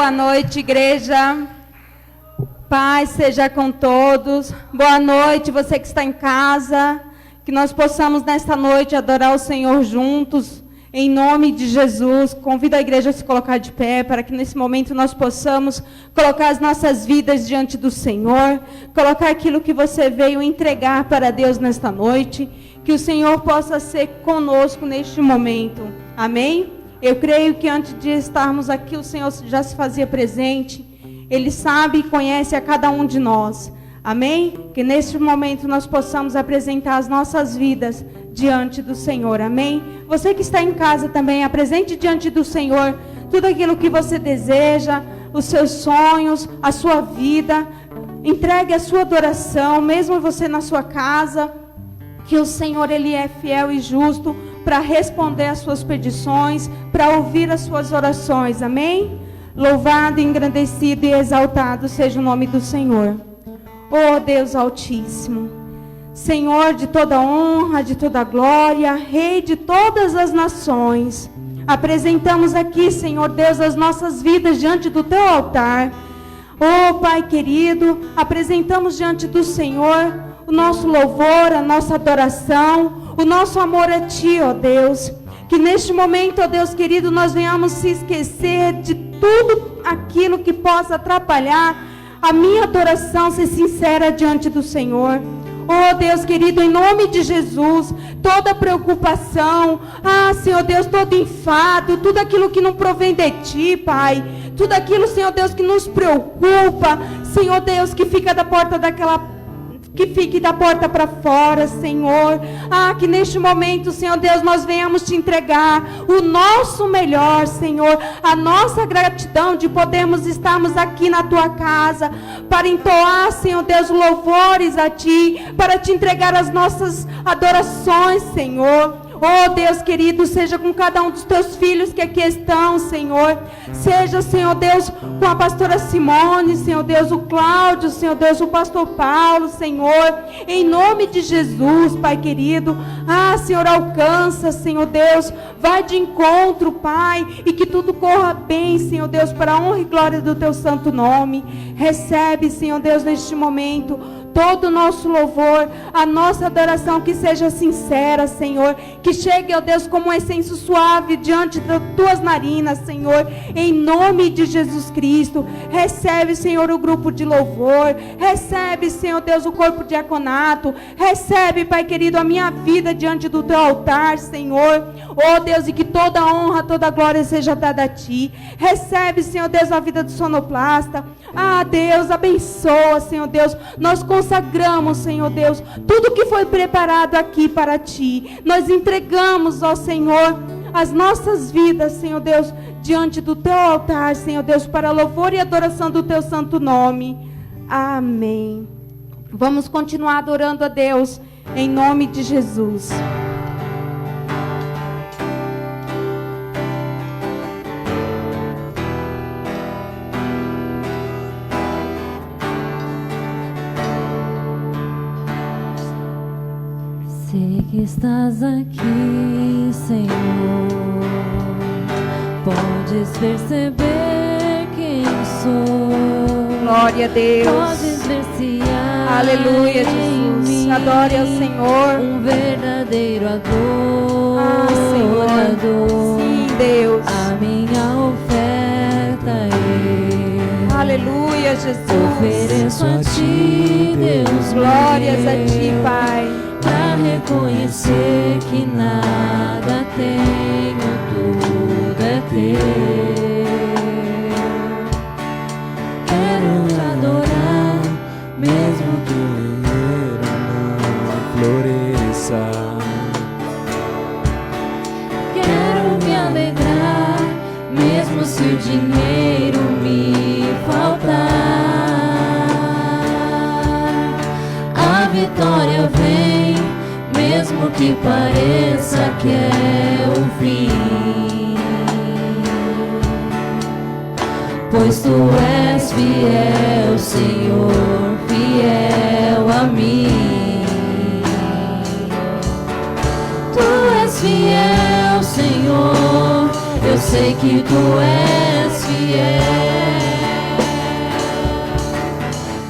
Boa noite, igreja. Paz seja com todos. Boa noite, você que está em casa. Que nós possamos, nesta noite, adorar o Senhor juntos, Em nome de Jesus, convido a igreja a se colocar de pé, para que nesse momento nós possamos colocar as nossas vidas diante do Senhor, colocar aquilo que você veio entregar para Deus nesta noite, que o Senhor possa ser conosco neste momento. Amém? Eu creio que antes de estarmos aqui, o Senhor já se fazia presente. Ele sabe e conhece a cada um de nós. Amém? Que neste momento nós possamos apresentar as nossas vidas diante do Senhor. Amém? Você que está em casa também, apresente diante do Senhor tudo aquilo que você deseja, os seus sonhos, a sua vida. Entregue a sua adoração, mesmo você na sua casa, que o Senhor, Ele é fiel e justo para responder às suas petições, para ouvir as suas orações. Amém? Louvado, engrandecido e exaltado seja o nome do Senhor. Oh Deus Altíssimo, Senhor de toda honra, de toda glória, Rei de todas as nações, apresentamos aqui, Senhor Deus, as nossas vidas diante do Teu altar. Oh Pai querido, apresentamos diante do Senhor o nosso louvor, a nossa adoração, o nosso amor a Ti, ó Deus. Que neste momento, ó Deus querido, nós venhamos se esquecer de tudo aquilo que possa atrapalhar a minha adoração, ser sincera diante do Senhor. Oh Deus querido, em nome de Jesus, toda preocupação, Senhor Deus, todo enfado, tudo aquilo que não provém de Ti, Pai, tudo aquilo, Senhor Deus, que nos preocupa, Senhor Deus, que fica da porta que fique da porta para fora, Senhor. Que neste momento, Senhor Deus, nós venhamos Te entregar o nosso melhor, Senhor, a nossa gratidão de podermos estarmos aqui na Tua casa, para entoar, Senhor Deus, louvores a Ti, para Te entregar as nossas adorações, Senhor. Oh Deus querido, seja com cada um dos Teus filhos que aqui estão, Senhor. Seja, Senhor Deus, com a pastora Simone, Senhor Deus, o Cláudio, Senhor Deus, o pastor Paulo, Senhor. Em nome de Jesus, Pai querido. Senhor, alcança, Senhor Deus. Vai de encontro, Pai. E que tudo corra bem, Senhor Deus, para a honra e glória do Teu santo nome. Recebe, Senhor Deus, neste momento todo o nosso louvor, a nossa adoração, que seja sincera, Senhor, que chegue, ó Deus, como um essêncio suave diante das Tuas narinas, Senhor, em nome de Jesus Cristo. Recebe, Senhor, o grupo de louvor, recebe, Senhor Deus, o corpo diaconato, recebe, Pai querido, a minha vida diante do Teu altar, Senhor, ó Deus, e que toda honra, toda glória seja dada a Ti. Recebe, Senhor Deus, a vida do sonoplasta. Deus, abençoa, Senhor Deus, nós consagramos, Senhor Deus, tudo que foi preparado aqui para Ti. Nós entregamos, ó Senhor, as nossas vidas, Senhor Deus, diante do Teu altar, Senhor Deus, para louvor e adoração do Teu santo nome. Amém. Vamos continuar adorando a Deus em nome de Jesus. Sei que estás aqui, Senhor. Podes perceber quem sou. Glória a Deus. Podes ver se há Aleluia, Jesus. em mim Adore ao Senhor. um verdadeiro Senhor. adorador. Sim, Deus. A minha oferta é. Aleluia, Jesus. Ofereço a Ti, Deus. Glórias a meu, Ti, Pai. pra reconhecer que nada tenho, tudo é Teu. Quero Te adorar, mesmo que o dinheiro não floresça. Quero me alegrar, mesmo se o dinheiro me faltar. A vitória vem, mesmo que pareça que é o fim. Pois Tu és fiel, Senhor, fiel a mim. Tu és fiel, Senhor, eu sei que Tu és fiel.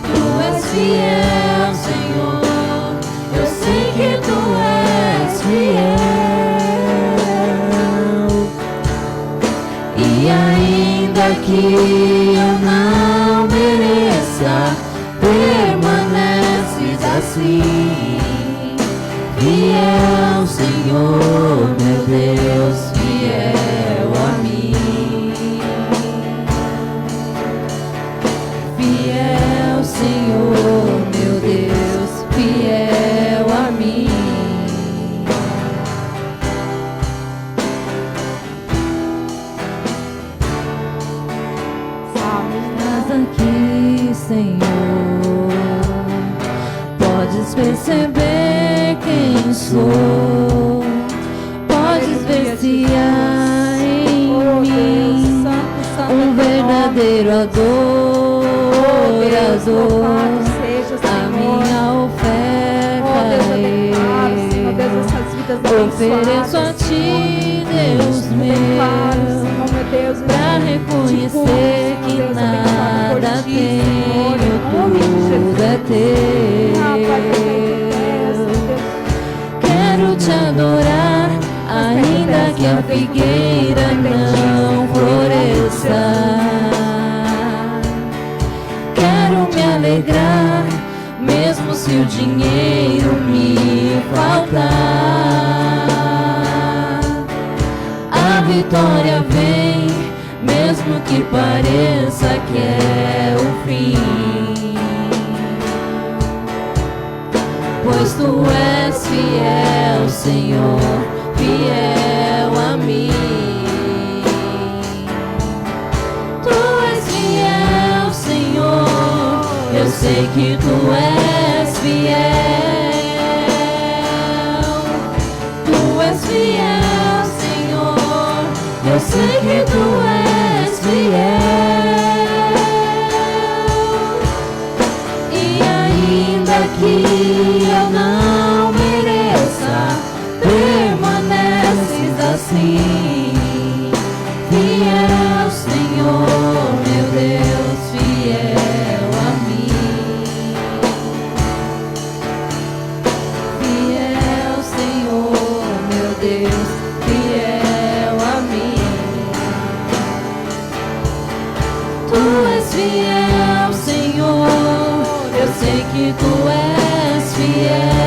Tu és fiel, Senhor, eu sei que Tu és fiel. E ainda que eu não mereça, permaneces assim. Fiel, Senhor, meu Deus, fiel a mim. Fiel, Senhor, meu Deus, fiel a mim. Estás aqui, Senhor, podes perceber quem sou, podes ver se há em mim um verdadeiro adorador. A minha oferta ofereço a Ti, Deus meu, pra reconhecer que nada tenho, tudo é Teu. Quero Te adorar, ainda que a figueira não floresça. Quero me alegrar, mesmo se o dinheiro me faltar. A vitória vem, mesmo que pareça que é o fim. Pois Tu és fiel, Senhor, fiel a mim. Tu és fiel, Senhor, eu sei que Tu és fiel. Tu és fiel, Senhor, eu sei que Tu és fiel. E ainda que eu não mereça, permaneces assim. Fiel, Senhor, meu Deus, fiel a mim. Fiel, Senhor, meu Deus, fiel a mim. Tu és fiel, Senhor, eu sei que Tu és fiel.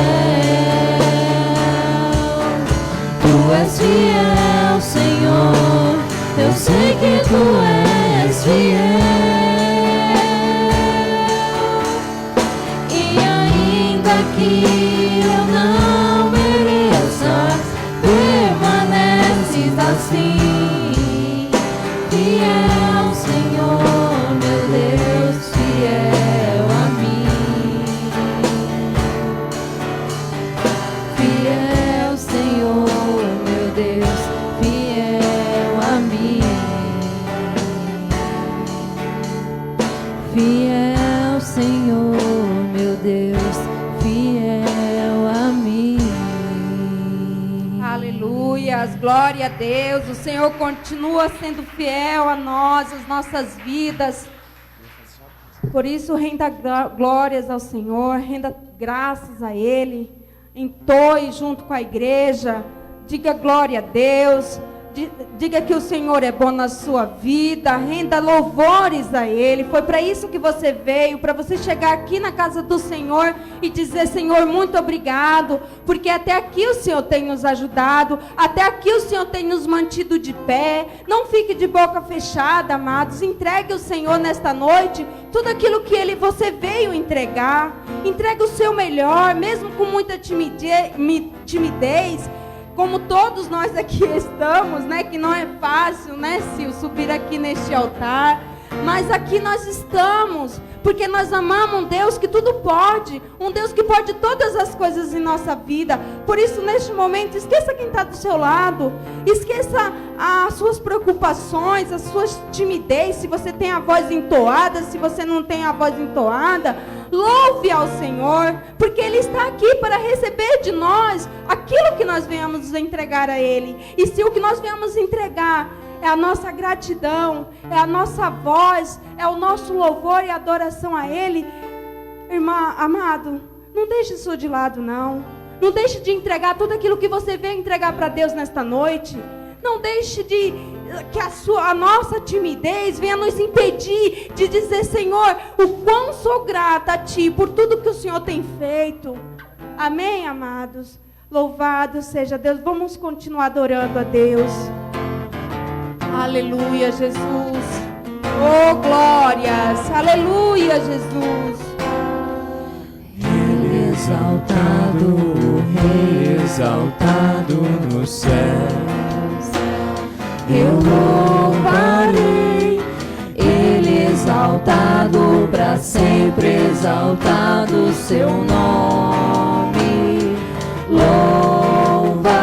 Tu és fiel, Senhor, eu sei que Tu és fiel. E ainda que eu não mereça, permaneces assim. Fiel, Senhor, meu Deus, fiel a mim. Fiel, Senhor, meu Deus, fiel a mim. Fiel, Senhor, meu Deus, fiel a mim. Aleluias, glória a Deus. O Senhor continua sendo fiel a nós, às nossas vidas. Por isso, renda glórias ao Senhor, renda graças a Ele. Entoe junto com a igreja. Diga glória a Deus. Diga que o Senhor é bom na sua vida. Renda louvores a Ele. Foi para isso que você veio, para você chegar aqui na casa do Senhor e dizer: Senhor, muito obrigado, porque até aqui o Senhor tem nos ajudado, até aqui o Senhor tem nos mantido de pé. Não fique de boca fechada, amados. Entregue ao Senhor nesta noite tudo aquilo que você veio entregar. Entregue o seu melhor, mesmo com muita timidez. Como todos nós aqui estamos, né? Que não é fácil, né, Sil, subir aqui neste altar. Mas aqui nós estamos, porque nós amamos um Deus que tudo pode. Um Deus que pode todas as coisas em nossa vida. Por isso, neste momento, esqueça quem está do seu lado. Esqueça as suas preocupações, as suas timidez. Se você tem a voz entoada, se você não tem a voz entoada, louve ao Senhor, porque Ele está aqui para receber de nós aquilo que nós venhamos entregar a Ele. E se o que nós venhamos entregar é a nossa gratidão, é a nossa voz, é o nosso louvor e adoração a Ele, irmã, amado, não deixe isso de lado, não. Não deixe de entregar tudo aquilo que você veio entregar para Deus nesta noite. Não deixe de que a nossa timidez venha nos impedir de dizer, Senhor, o quão sou grata a Ti por tudo que o Senhor tem feito. Amém, amados? Louvado seja Deus. Vamos continuar adorando a Deus. Aleluia, Jesus. Oh, glórias. Aleluia, Jesus. Ele exaltado, o Rei exaltado nos céus. Eu louvarei, Ele exaltado, para sempre exaltado o seu nome. Louvarei.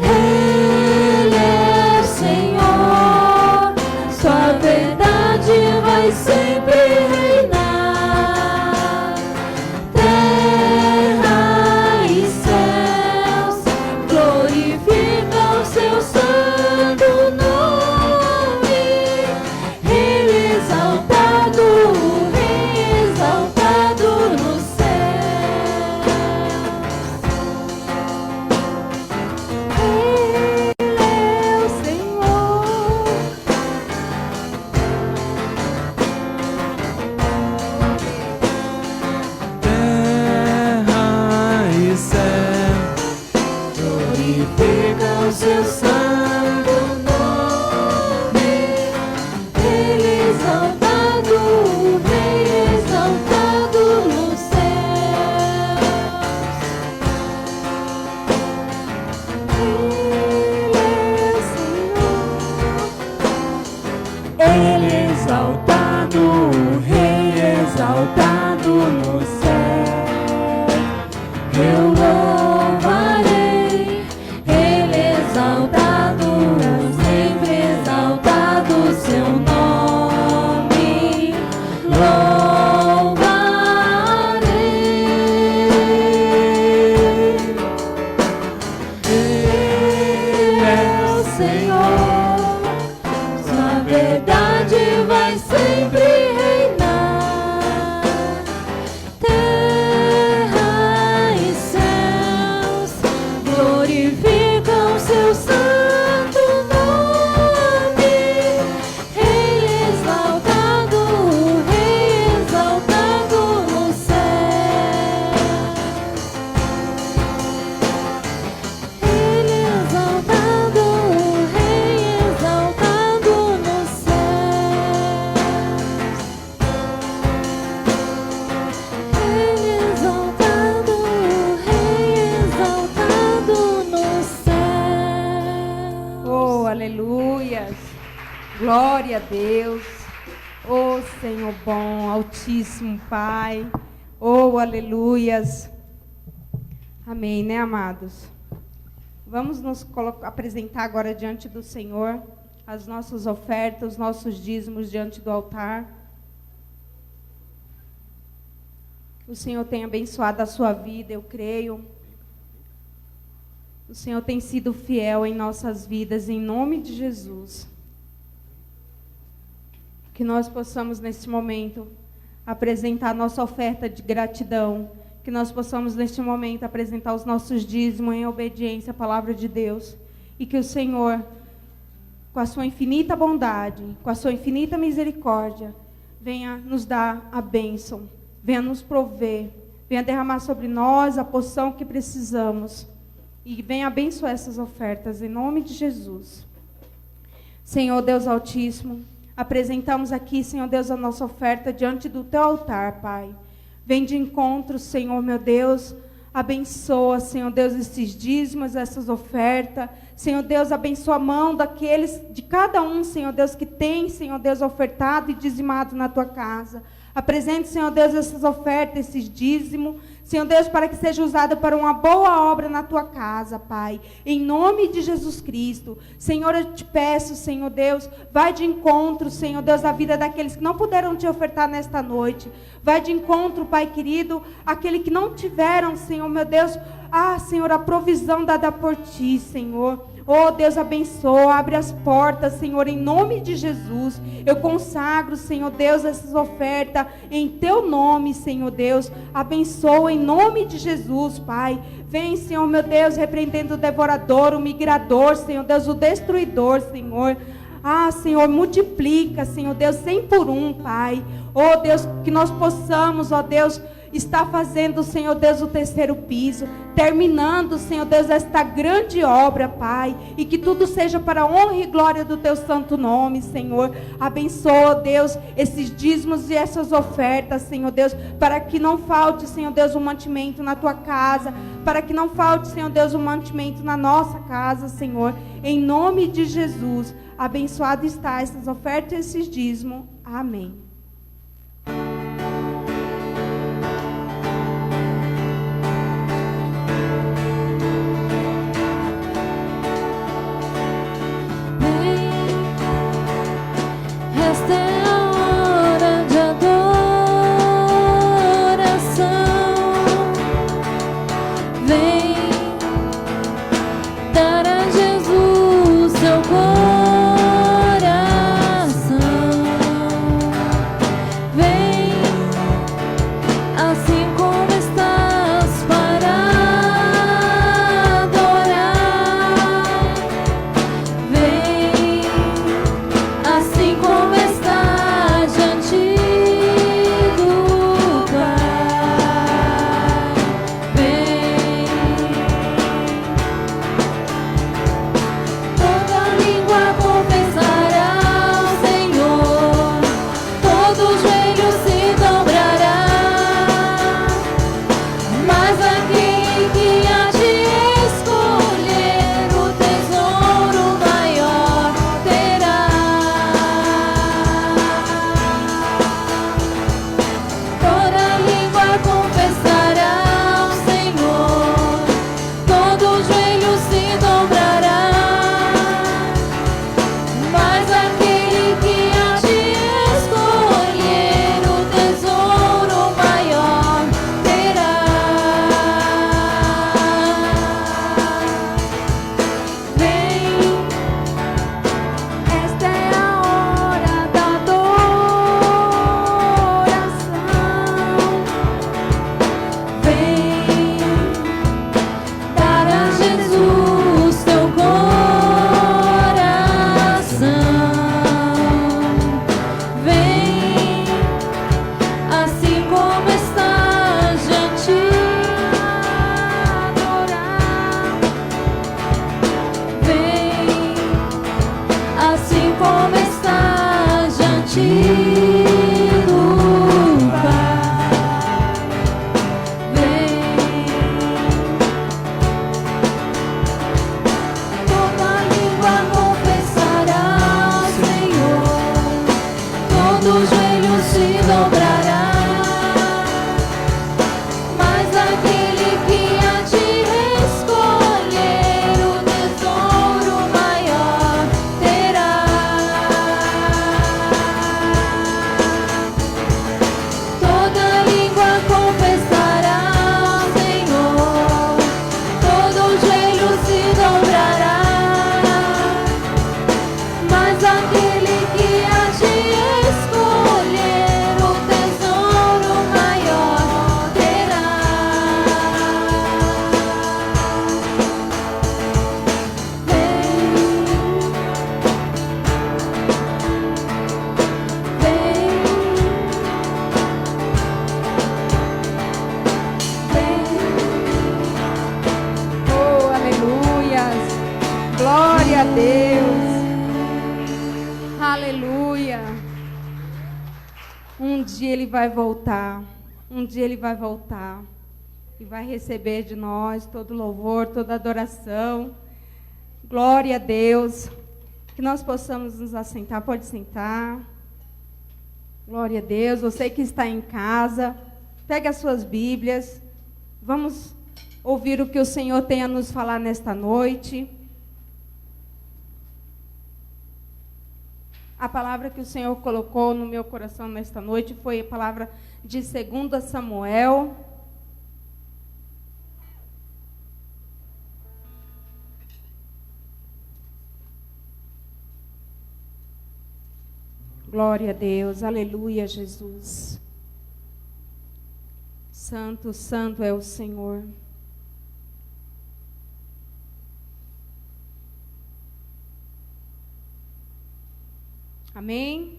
Ele é Senhor, sua verdade vai sempre reinar. Terra e céus glorificam seu santo nome. Ele exaltado, o Rei exaltado nos céus. Ele é o Senhor. Terra e céu glorificam seu santo nome. Ele exaltado, o Rei exaltado nos céus. Ele exaltado, o Rei exaltado no céu. Eu louvarei, Ele exaltado, sempre exaltado o seu nome. Louvarei. Ele é o Senhor, sua verdade vai sempre reinar. Terra e céus glorificam seu santo nome. Rei exaltado, o Rei exaltado nos céus. Ele exaltado, o Rei exaltado nos céus. Ele exaltado, o Rei exaltado nos céus. Oh, aleluias. Glória a Deus. Oh, Senhor bom, Altíssimo Pai. Oh, aleluias. Amém, né, amados? Vamos nos apresentar agora diante do Senhor as nossas ofertas, os nossos dízimos diante do altar. O Senhor tem abençoado a sua vida, eu creio. O Senhor tem sido fiel em nossas vidas, em nome de Jesus. Que nós possamos, neste momento, apresentar nossa oferta de gratidão. Que nós possamos, neste momento, apresentar os nossos dízimos em obediência à palavra de Deus. E que o Senhor, com a sua infinita bondade, com a sua infinita misericórdia, venha nos dar a bênção, venha nos prover, venha derramar sobre nós a porção que precisamos. E venha abençoar essas ofertas, em nome de Jesus. Senhor Deus Altíssimo, apresentamos aqui, Senhor Deus, a nossa oferta diante do Teu altar, Pai. Vem de encontro, Senhor, meu Deus. Abençoa, Senhor Deus, esses dízimos, essas ofertas. Senhor Deus, abençoa a mão daqueles, de cada um, Senhor Deus, que tem, Senhor Deus, ofertado e dizimado na Tua casa. Apresente, Senhor Deus, essas ofertas, esses dízimos, Senhor Deus, para que seja usado para uma boa obra na Tua casa, Pai. Em nome de Jesus Cristo. Senhor, eu te peço, Senhor Deus, vai de encontro, Senhor Deus, à vida daqueles que não puderam te ofertar nesta noite. Vai de encontro, Pai querido, aquele que não tiveram, Senhor, meu Deus, Senhor, a provisão dada por Ti, Senhor. Oh, Deus, abençoa, abre as portas, Senhor, em nome de Jesus. Eu consagro, Senhor Deus, essas ofertas em Teu nome, Senhor Deus. Abençoa em nome de Jesus, Pai. Vem, Senhor, meu Deus, repreendendo o devorador, o migrador, Senhor Deus, o destruidor, Senhor. Ah, Senhor, multiplica, Senhor Deus, 100 por 1, Pai. Oh, Deus, que nós possamos, ó Deus, estar fazendo, Senhor Deus, o terceiro piso, terminando, Senhor Deus, esta grande obra, Pai, e que tudo seja para a honra e glória do Teu santo nome, Senhor. Abençoa, Deus, esses dízimos e essas ofertas, Senhor Deus, para que não falte, Senhor Deus, um mantimento na Tua casa, para que não falte, Senhor Deus, um mantimento na nossa casa, Senhor, em nome de Jesus. Abençoado está essas ofertas e esses dízimos. Amém. Esta é a hora de adoração. Vem dar a Jesus seu coração. Vem assim como estás para adorar. Vem assim como estás diante do Pai. Vem, toda língua confessará ao Senhor, todo joelho se dobrará, mas aquele que há de escolher o tesouro maior terá. Toda língua confessará ao Senhor, todo joelho se dobrará, mas aquele que há de escolher o tesouro maior terá. Vem, esta é a hora da adoração. Vem dar a Jesus teu coração. Vem assim como estás diante adorar. Vem assim como estás diante do Pai. Vem, toda língua confessará ao Senhor, todo joelho se dobrará, mas aquele que há de escolher o tesouro maior terá. Toda língua confessará ao Senhor, todo joelho se dobrará, mas aquele que há de escolher o tesouro maior terá. Oh, aleluias. Glória a Deus. Aleluia. Um dia Ele vai voltar. Um dia Ele vai voltar. E vai receber de nós todo louvor, toda adoração. Glória a Deus. Que nós possamos nos assentar. Pode sentar. Glória a Deus. Você que está em casa, pegue as suas Bíblias. Vamos ouvir o que o Senhor tem a nos falar nesta noite. A palavra que o Senhor colocou no meu coração nesta noite foi a palavra de 2 Samuel. Glória a Deus, aleluia, Jesus. Santo, santo é o Senhor. Amém?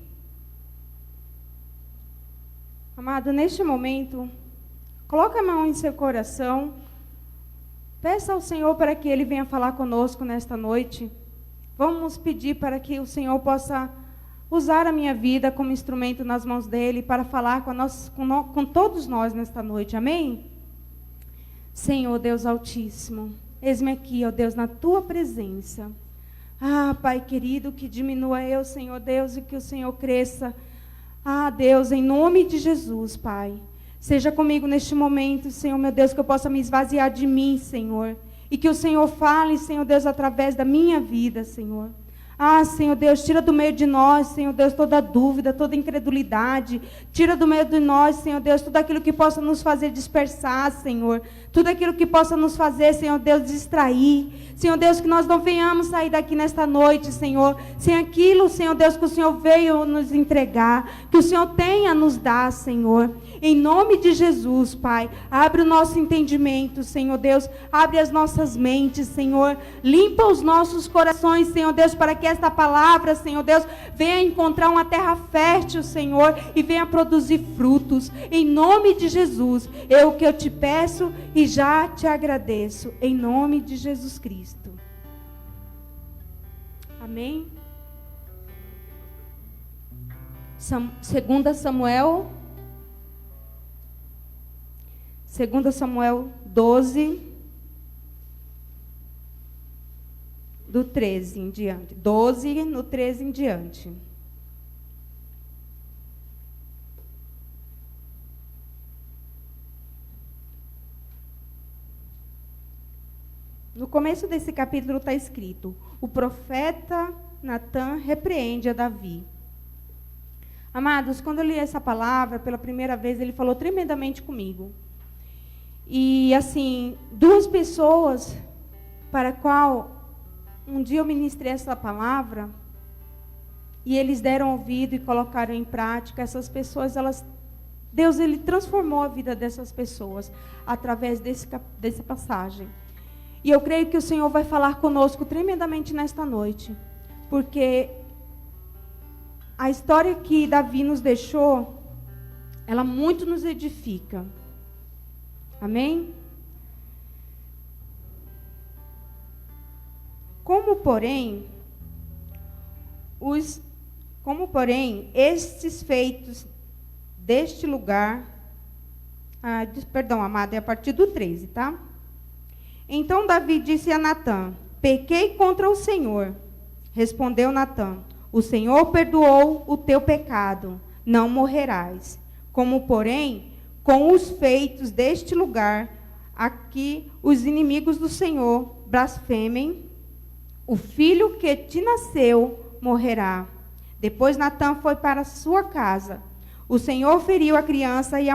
Amado, neste momento, coloque a mão em seu coração. Peça ao Senhor para que Ele venha falar conosco nesta noite. Vamos pedir para que o Senhor possa usar a minha vida como instrumento nas mãos dEle para falar com todos nós nesta noite. Amém? Senhor Deus Altíssimo, eis-me aqui, ó Deus, na Tua presença. Ah, Pai querido, que diminua eu, Senhor Deus, e que o Senhor cresça. Ah, Deus, em nome de Jesus, Pai. Seja comigo neste momento, Senhor, meu Deus, que eu possa me esvaziar de mim, Senhor. E que o Senhor fale, Senhor Deus, através da minha vida, Senhor. Ah, Senhor Deus, tira do meio de nós, Senhor Deus, toda dúvida, toda incredulidade. Tira do meio de nós, Senhor Deus, tudo aquilo que possa nos fazer dispersar, Senhor. Tudo aquilo que possa nos fazer, Senhor Deus, distrair. Senhor Deus, que nós não venhamos sair daqui nesta noite, Senhor, sem aquilo, Senhor Deus, que o Senhor veio nos entregar, que o Senhor tenha a nos dar, Senhor. Em nome de Jesus, Pai, abre o nosso entendimento, Senhor Deus, abre as nossas mentes, Senhor, limpa os nossos corações, Senhor Deus, para que esta palavra, Senhor Deus, venha encontrar uma terra fértil, Senhor, e venha produzir frutos. Em nome de Jesus, é o que eu te peço e já te agradeço, em nome de Jesus Cristo. Amém? 2 Samuel 12, do 13 em diante. 12, no 13 em diante. No começo desse capítulo está escrito: o profeta Natã repreende a Davi. Amados, quando eu li essa palavra pela primeira vez, ele falou tremendamente comigo. E, assim, duas pessoas para a qual um dia eu ministrei essa palavra, e eles deram ouvido e colocaram em prática, essas pessoas, Deus, Ele transformou a vida dessas pessoas através dessa passagem. E eu creio que o Senhor vai falar conosco tremendamente nesta noite, porque a história que Davi nos deixou, ela muito nos edifica. Amém? Como, porém, estes feitos deste lugar... perdão, amado, é a partir do 13, tá? Então Davi disse a Natã: pequei contra o Senhor. Respondeu Natã: o Senhor perdoou o teu pecado, não morrerás. Como, porém, com os feitos deste lugar, aqui os inimigos do Senhor blasfemem, o filho que te nasceu morrerá. Depois Natã foi para sua casa. O Senhor feriu a criança e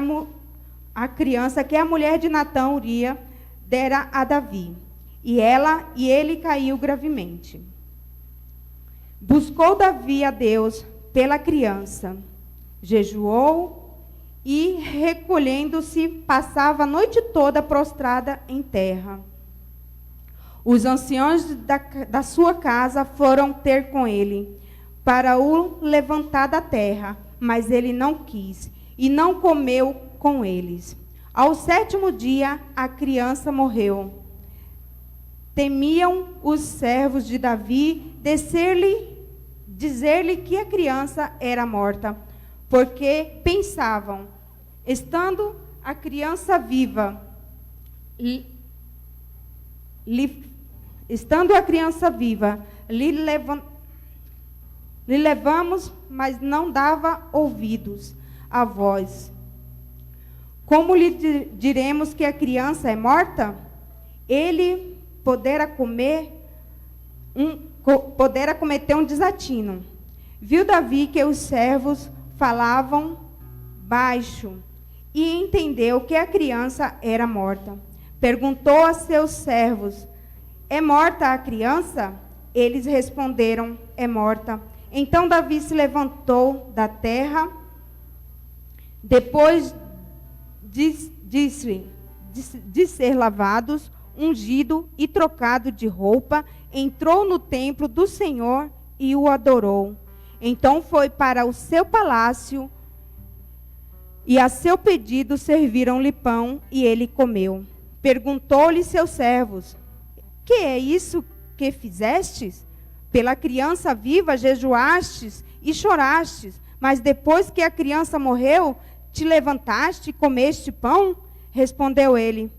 a criança que a mulher de Natã, Uria, dera a Davi. E ele caiu gravemente. Buscou Davi a Deus pela criança. Jejuou e, recolhendo-se, passava a noite toda prostrada em terra. Os anciãos da sua casa foram ter com ele, para o levantar da terra, mas ele não quis, e não comeu com eles. Ao 7º dia, a criança morreu. Temiam os servos de Davi dizer-lhe que a criança era morta, porque pensavam, estando a criança viva, lhe levamos, mas não dava ouvidos à voz. Como lhe diremos que a criança é morta? Ele poderá cometer um desatino. Viu Davi que os servos falavam baixo e entendeu que a criança era morta. Perguntou a seus servos: é morta a criança? Eles responderam: é morta. Então Davi se levantou da terra, depois de ser lavados, ungido e trocado de roupa, entrou no templo do Senhor e o adorou. Então foi para o seu palácio e a seu pedido serviram-lhe pão e ele comeu. Perguntou-lhe seus servos: que é isso que fizestes? Pela criança viva jejuastes e chorastes, mas depois que a criança morreu, te levantaste e comeste pão? Respondeu ele: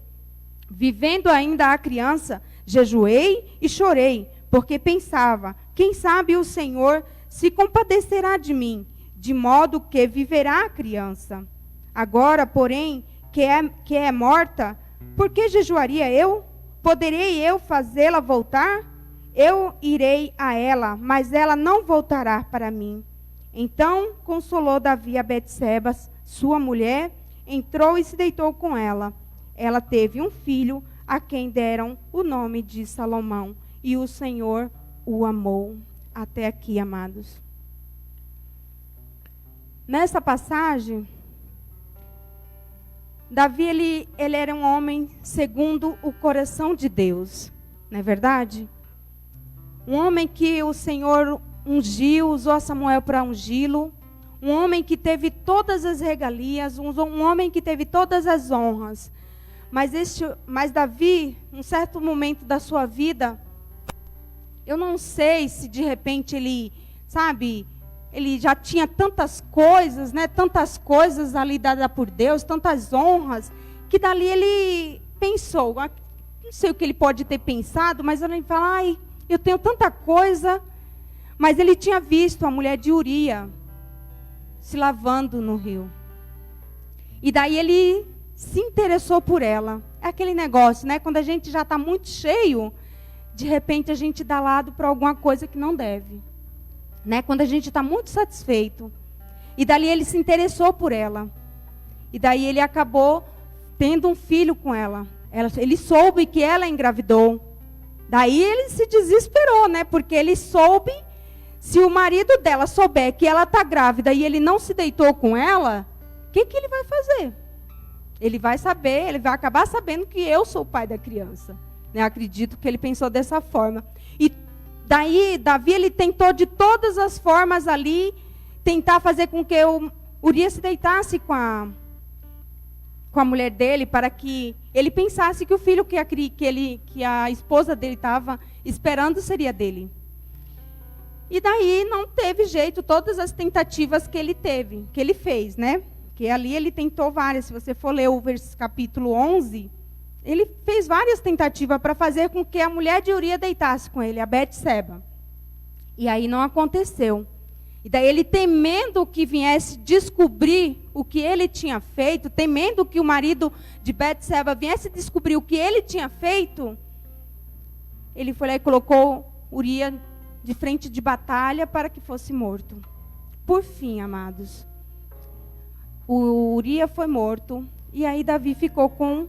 vivendo ainda a criança, jejuei e chorei, porque pensava, quem sabe o Senhor se compadecerá de mim, de modo que viverá a criança. Agora, porém, que é morta, por que jejuaria eu? Poderei eu fazê-la voltar? Eu irei a ela, mas ela não voltará para mim. Então consolou Davi a Betseba, sua mulher, entrou e se deitou com ela. Ela teve um filho, a quem deram o nome de Salomão, e o Senhor o amou. Até aqui, amados. Nessa passagem, Davi, ele era um homem segundo o coração de Deus, não é verdade? Um homem que o Senhor ungiu, usou Samuel para ungí-lo. Um homem que teve todas as regalias, um homem que teve todas as honras. Mas Davi, num certo momento da sua vida, eu não sei se de repente ele, sabe, ele já tinha tantas coisas, né? Tantas coisas ali dadas por Deus, tantas honras, que dali ele pensou, não sei o que ele pode ter pensado, mas ele fala, ai, eu tenho tanta coisa. Mas ele tinha visto a mulher de Uria se lavando no rio. E daí ele se interessou por ela. É aquele negócio, né? Quando a gente já está muito cheio, de repente a gente dá lado para alguma coisa que não deve. Né? Quando a gente está muito satisfeito. E dali ele se interessou por ela. E daí ele acabou tendo um filho com ela. Ele soube que ela engravidou. Daí ele se desesperou, né? Porque ele soube, se o marido dela souber que ela está grávida e ele não se deitou com ela, o que ele vai fazer? Ele vai saber, ele vai acabar sabendo que eu sou o pai da criança. Né? Acredito que ele pensou dessa forma. E daí, Davi, ele tentou de todas as formas ali, tentar fazer com que Urias se deitasse com a mulher dele, para que ele pensasse que o filho que a esposa dele estava esperando seria dele. E daí não teve jeito, todas as tentativas que ele fez, né? Que ali ele tentou várias. Se você for ler o capítulo 11, ele fez várias tentativas para fazer com que a mulher de Urias deitasse com ele, a Betseba. E aí não aconteceu. E daí ele, temendo que viesse descobrir o que ele tinha feito, temendo que o marido de Betseba viesse descobrir o que ele tinha feito, ele foi lá e colocou Urias de frente de batalha para que fosse morto. Por fim, amados, o Urias foi morto, e aí Davi ficou com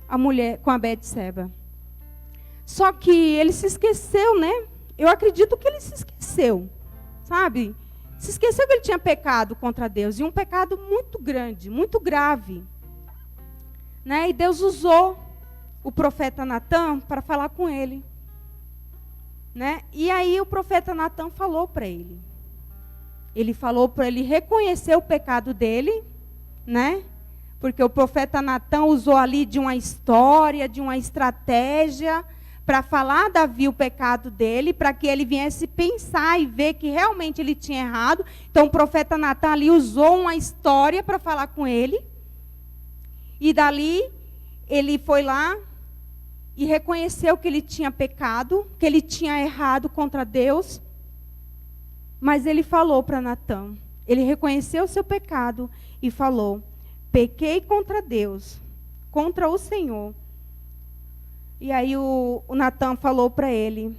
a mulher, com a Betseba. Só que ele se esqueceu, né? Eu acredito que ele se esqueceu. Sabe? Se esqueceu que ele tinha pecado contra Deus. E um pecado muito grande, muito grave. Né? E Deus usou o profeta Natã para falar com ele. Né? E aí o profeta Natã falou para ele. Ele falou para ele reconhecer o pecado dele. Né? Porque o profeta Natã usou ali de uma história, de uma estratégia, para falar a Davi o pecado dele, para que ele viesse pensar e ver que realmente ele tinha errado. Então o profeta Natã ali usou uma história para falar com ele. E dali ele foi lá e reconheceu que ele tinha pecado, que ele tinha errado contra Deus. Mas ele falou para Natã, ele reconheceu o seu pecado e falou: pequei contra Deus, contra o Senhor. E aí o Natã falou para ele: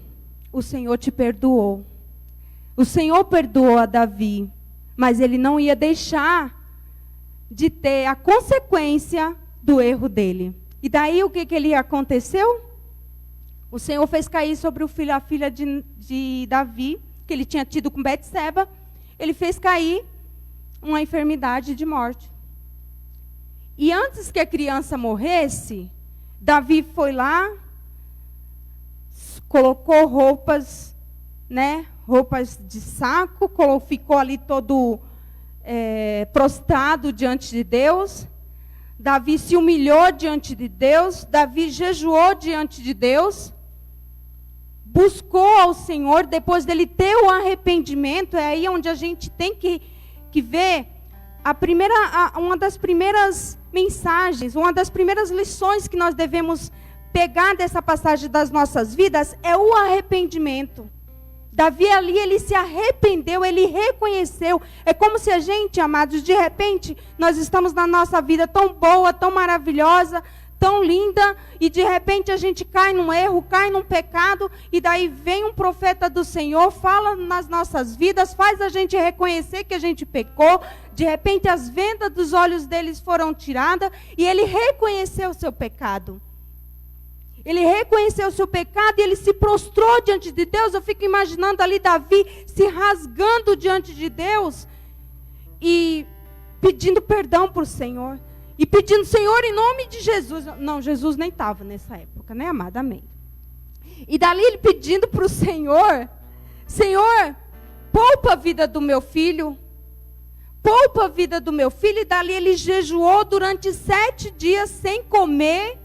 o Senhor te perdoou. O Senhor perdoou a Davi, mas ele não ia deixar de ter a consequência do erro dele. E daí o que ele aconteceu? O Senhor fez cair sobre a filha de Davi que ele tinha tido com Betseba, ele fez cair uma enfermidade de morte. E antes que a criança morresse, Davi foi lá, colocou roupas, né, roupas de saco, ficou ali todo prostrado diante de Deus. Davi se humilhou diante de Deus, Davi jejuou diante de Deus, buscou ao Senhor. Depois dele ter o arrependimento, é aí onde a gente tem que ver uma das primeiras mensagens, uma das primeiras lições que nós devemos pegar dessa passagem das nossas vidas é o arrependimento. Davi ali, ele se arrependeu, ele reconheceu. É como se a gente, amados, de repente, nós estamos na nossa vida tão boa, tão maravilhosa, tão linda, e de repente a gente cai num erro, cai num pecado, e daí vem um profeta do Senhor, fala nas nossas vidas, faz a gente reconhecer que a gente pecou. De repente as vendas dos olhos deles foram tiradas, e ele reconheceu o seu pecado. Ele reconheceu o seu pecado e ele se prostrou diante de Deus. Eu fico imaginando ali Davi se rasgando diante de Deus e pedindo perdão para o Senhor. E pedindo, Senhor, em nome de Jesus. Não, Jesus nem estava nessa época, né, amada? Amém. E dali ele pedindo para o Senhor, Senhor, poupa a vida do meu filho. Poupa a vida do meu filho. E dali ele jejuou durante 7 dias sem comer,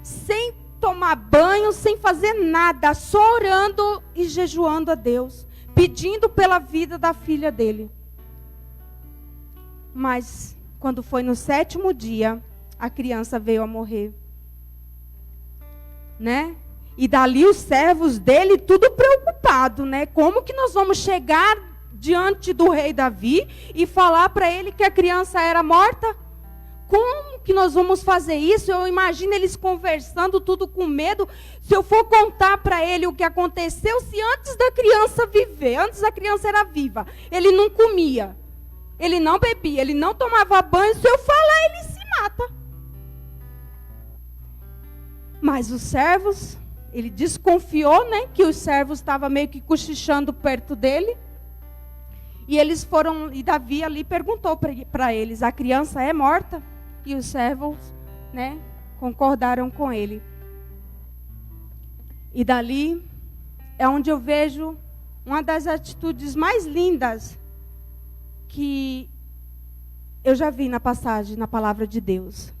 sem tomar banho, sem fazer nada, só orando e jejuando a Deus, pedindo pela vida da filha dele. Mas, quando foi no 7º dia, a criança veio a morrer. Né? E dali os servos dele, tudo preocupado, né? Como que nós vamos chegar diante do rei Davi e falar para ele que a criança era morta? Como que nós vamos fazer isso? Eu imagino eles conversando, tudo com medo. Se eu for contar para ele o que aconteceu, se antes da criança viver, antes a criança era viva, ele não comia, ele não bebia, ele não tomava banho, se eu falar, ele se mata. Mas os servos, ele desconfiou, né, que os servos estavam meio que cochichando perto dele. E eles foram, e Davi ali perguntou para eles, a criança é morta? E os servos, né, concordaram com ele. E dali é onde eu vejo uma das atitudes mais lindas que eu já vi na passagem, na palavra de Deus.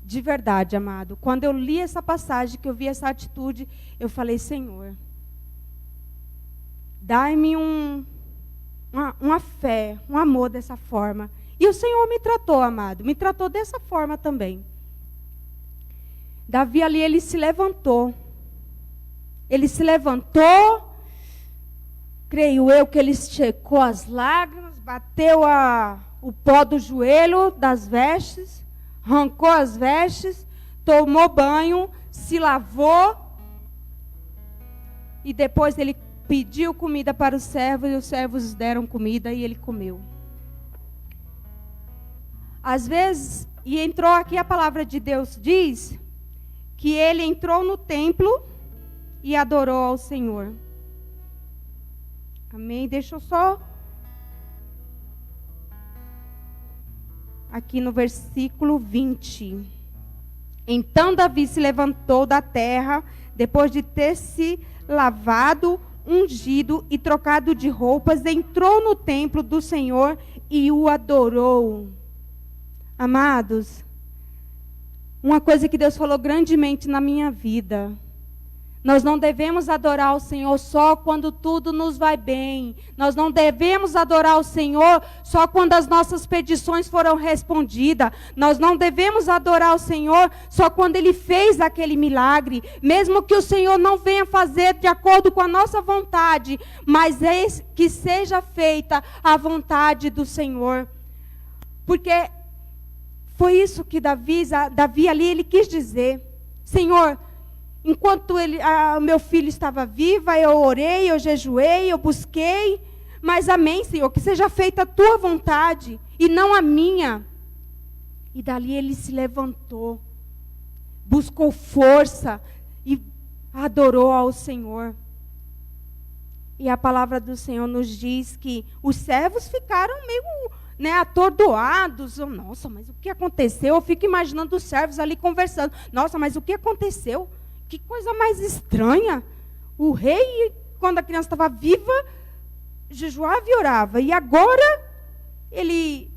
De verdade, amado. Quando eu li essa passagem, que eu vi essa atitude, eu falei, Senhor, dai-me uma fé, um amor dessa forma. E o Senhor me tratou, amado, me tratou dessa forma também. Davi ali, ele se levantou. Ele se levantou, creio eu que ele secou as lágrimas, bateu o pó do joelho, das vestes, arrancou as vestes, tomou banho, se lavou, e depois ele pediu comida para os servos, e os servos deram comida e ele comeu. Às vezes, e entrou aqui a palavra de Deus, diz que ele entrou no templo e adorou ao Senhor. Amém? Deixa eu só... Aqui no versículo 20. Então Davi se levantou da terra, depois de ter se lavado, ungido e trocado de roupas, entrou no templo do Senhor e o adorou. Amados, uma coisa que Deus falou grandemente na minha vida: nós não devemos adorar o Senhor só quando tudo nos vai bem. Nós não devemos adorar o Senhor só quando as nossas petições foram respondidas. Nós não devemos adorar o Senhor só quando Ele fez aquele milagre. Mesmo que o Senhor não venha fazer de acordo com a nossa vontade, mas que seja feita a vontade do Senhor. Porque foi isso que Davi ali, ele quis dizer. Senhor, enquanto meu filho estava vivo, eu orei, eu jejuei, eu busquei. Mas amém, Senhor, que seja feita a tua vontade e não a minha. E dali ele se levantou, buscou força e adorou ao Senhor. E a palavra do Senhor nos diz que os servos ficaram meio, atordoados. Nossa, mas o que aconteceu? Eu fico imaginando os servos ali conversando. Nossa, mas o que aconteceu? Que coisa mais estranha. O rei, quando a criança estava viva, jejuava e orava. E agora, ele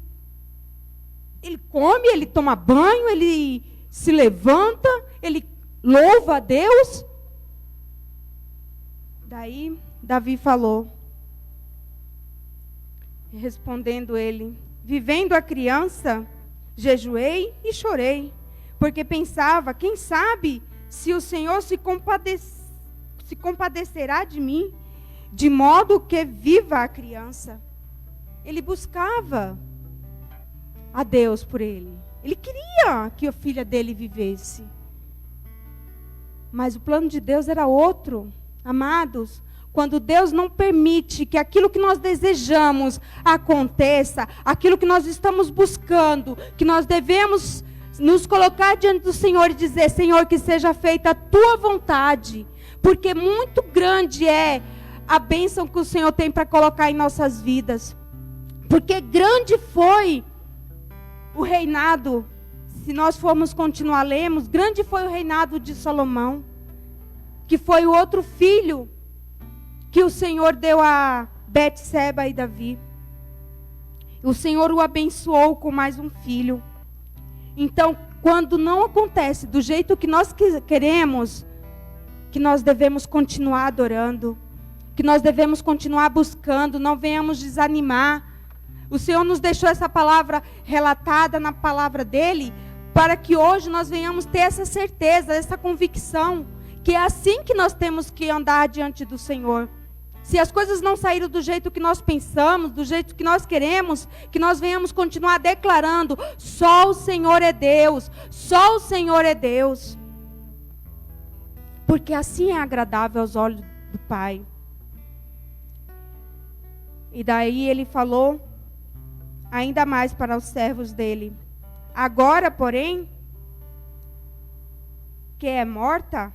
come, ele toma banho, ele se levanta, ele louva a Deus. Daí, Davi falou, respondendo ele, vivendo a criança, jejuei e chorei, porque pensava, quem sabe se o Senhor se compadecerá de mim, de modo que viva a criança. Ele buscava a Deus por ele. Ele queria que a filha dele vivesse. Mas o plano de Deus era outro. Amados, quando Deus não permite que aquilo que nós desejamos aconteça, aquilo que nós estamos buscando, que nós devemos nos colocar diante do Senhor e dizer, Senhor, que seja feita a tua vontade, porque muito grande é a bênção que o Senhor tem para colocar em nossas vidas. Porque grande foi o reinado, se nós formos continuar lemos, grande foi o reinado de Salomão, que foi o outro filho que o Senhor deu a Betseba e Davi. O Senhor o abençoou com mais um filho. Então, quando não acontece do jeito que nós queremos, que nós devemos continuar adorando, que nós devemos continuar buscando, não venhamos desanimar. O Senhor nos deixou essa palavra relatada na palavra dele, para que hoje nós venhamos ter essa certeza, essa convicção, que é assim que nós temos que andar diante do Senhor. Se as coisas não saíram do jeito que nós pensamos, do jeito que nós queremos, que nós venhamos continuar declarando, só o Senhor é Deus, só o Senhor é Deus. Porque assim é agradável aos olhos do Pai. E daí ele falou ainda mais para os servos dele. Agora, porém, que é morta,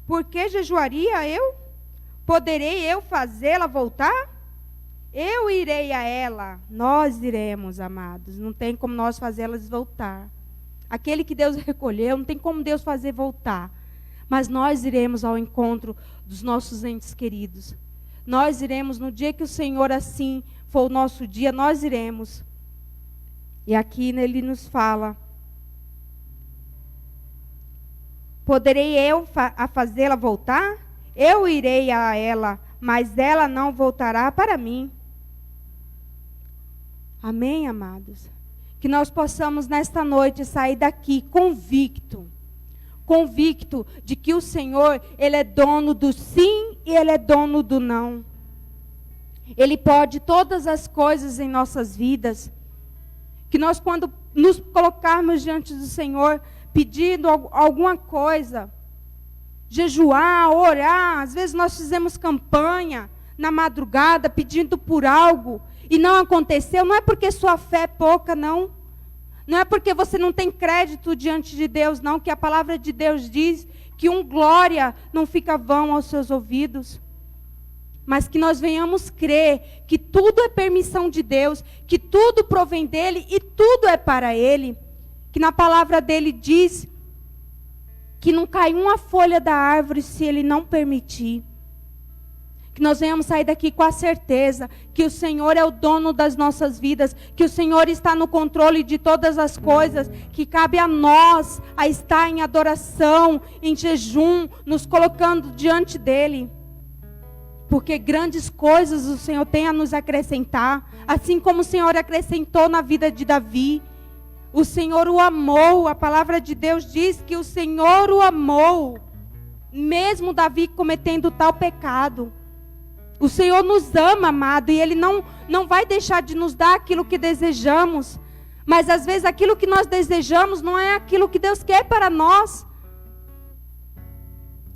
por que jejuaria eu? Poderei eu fazê-la voltar? Eu irei a ela. Nós iremos, amados. Não tem como nós fazê-las voltar. Aquele que Deus recolheu, não tem como Deus fazer voltar. Mas nós iremos ao encontro dos nossos entes queridos. Nós iremos no dia que o Senhor assim for o nosso dia, nós iremos. E aqui ele nos fala, poderei eu a fazê-la voltar? Eu irei a ela, mas ela não voltará para mim. Amém, amados? Que nós possamos nesta noite sair daqui convicto de que o Senhor, Ele é dono do sim e Ele é dono do não. Ele pode todas as coisas em nossas vidas. Que nós, quando nos colocarmos diante do Senhor, pedindo alguma coisa, jejuar, orar, às vezes nós fizemos campanha na madrugada, pedindo por algo, e não aconteceu, não é porque sua fé é pouca, não. Não é porque você não tem crédito diante de Deus, não, que a palavra de Deus diz que glória não fica vão aos seus ouvidos. Mas que nós venhamos crer que tudo é permissão de Deus, que tudo provém dEle e tudo é para Ele. Que na palavra dEle diz que não cai uma folha da árvore se Ele não permitir. Que nós venhamos sair daqui com a certeza que o Senhor é o dono das nossas vidas, que o Senhor está no controle de todas as coisas, que cabe a nós a estar em adoração, em jejum, nos colocando diante dEle. Porque grandes coisas o Senhor tem a nos acrescentar, assim como o Senhor acrescentou na vida de Davi. O Senhor o amou, a palavra de Deus diz que o Senhor o amou, mesmo Davi cometendo tal pecado. O Senhor nos ama, amado, e Ele não vai deixar de nos dar aquilo que desejamos. Mas às vezes aquilo que nós desejamos não é aquilo que Deus quer para nós.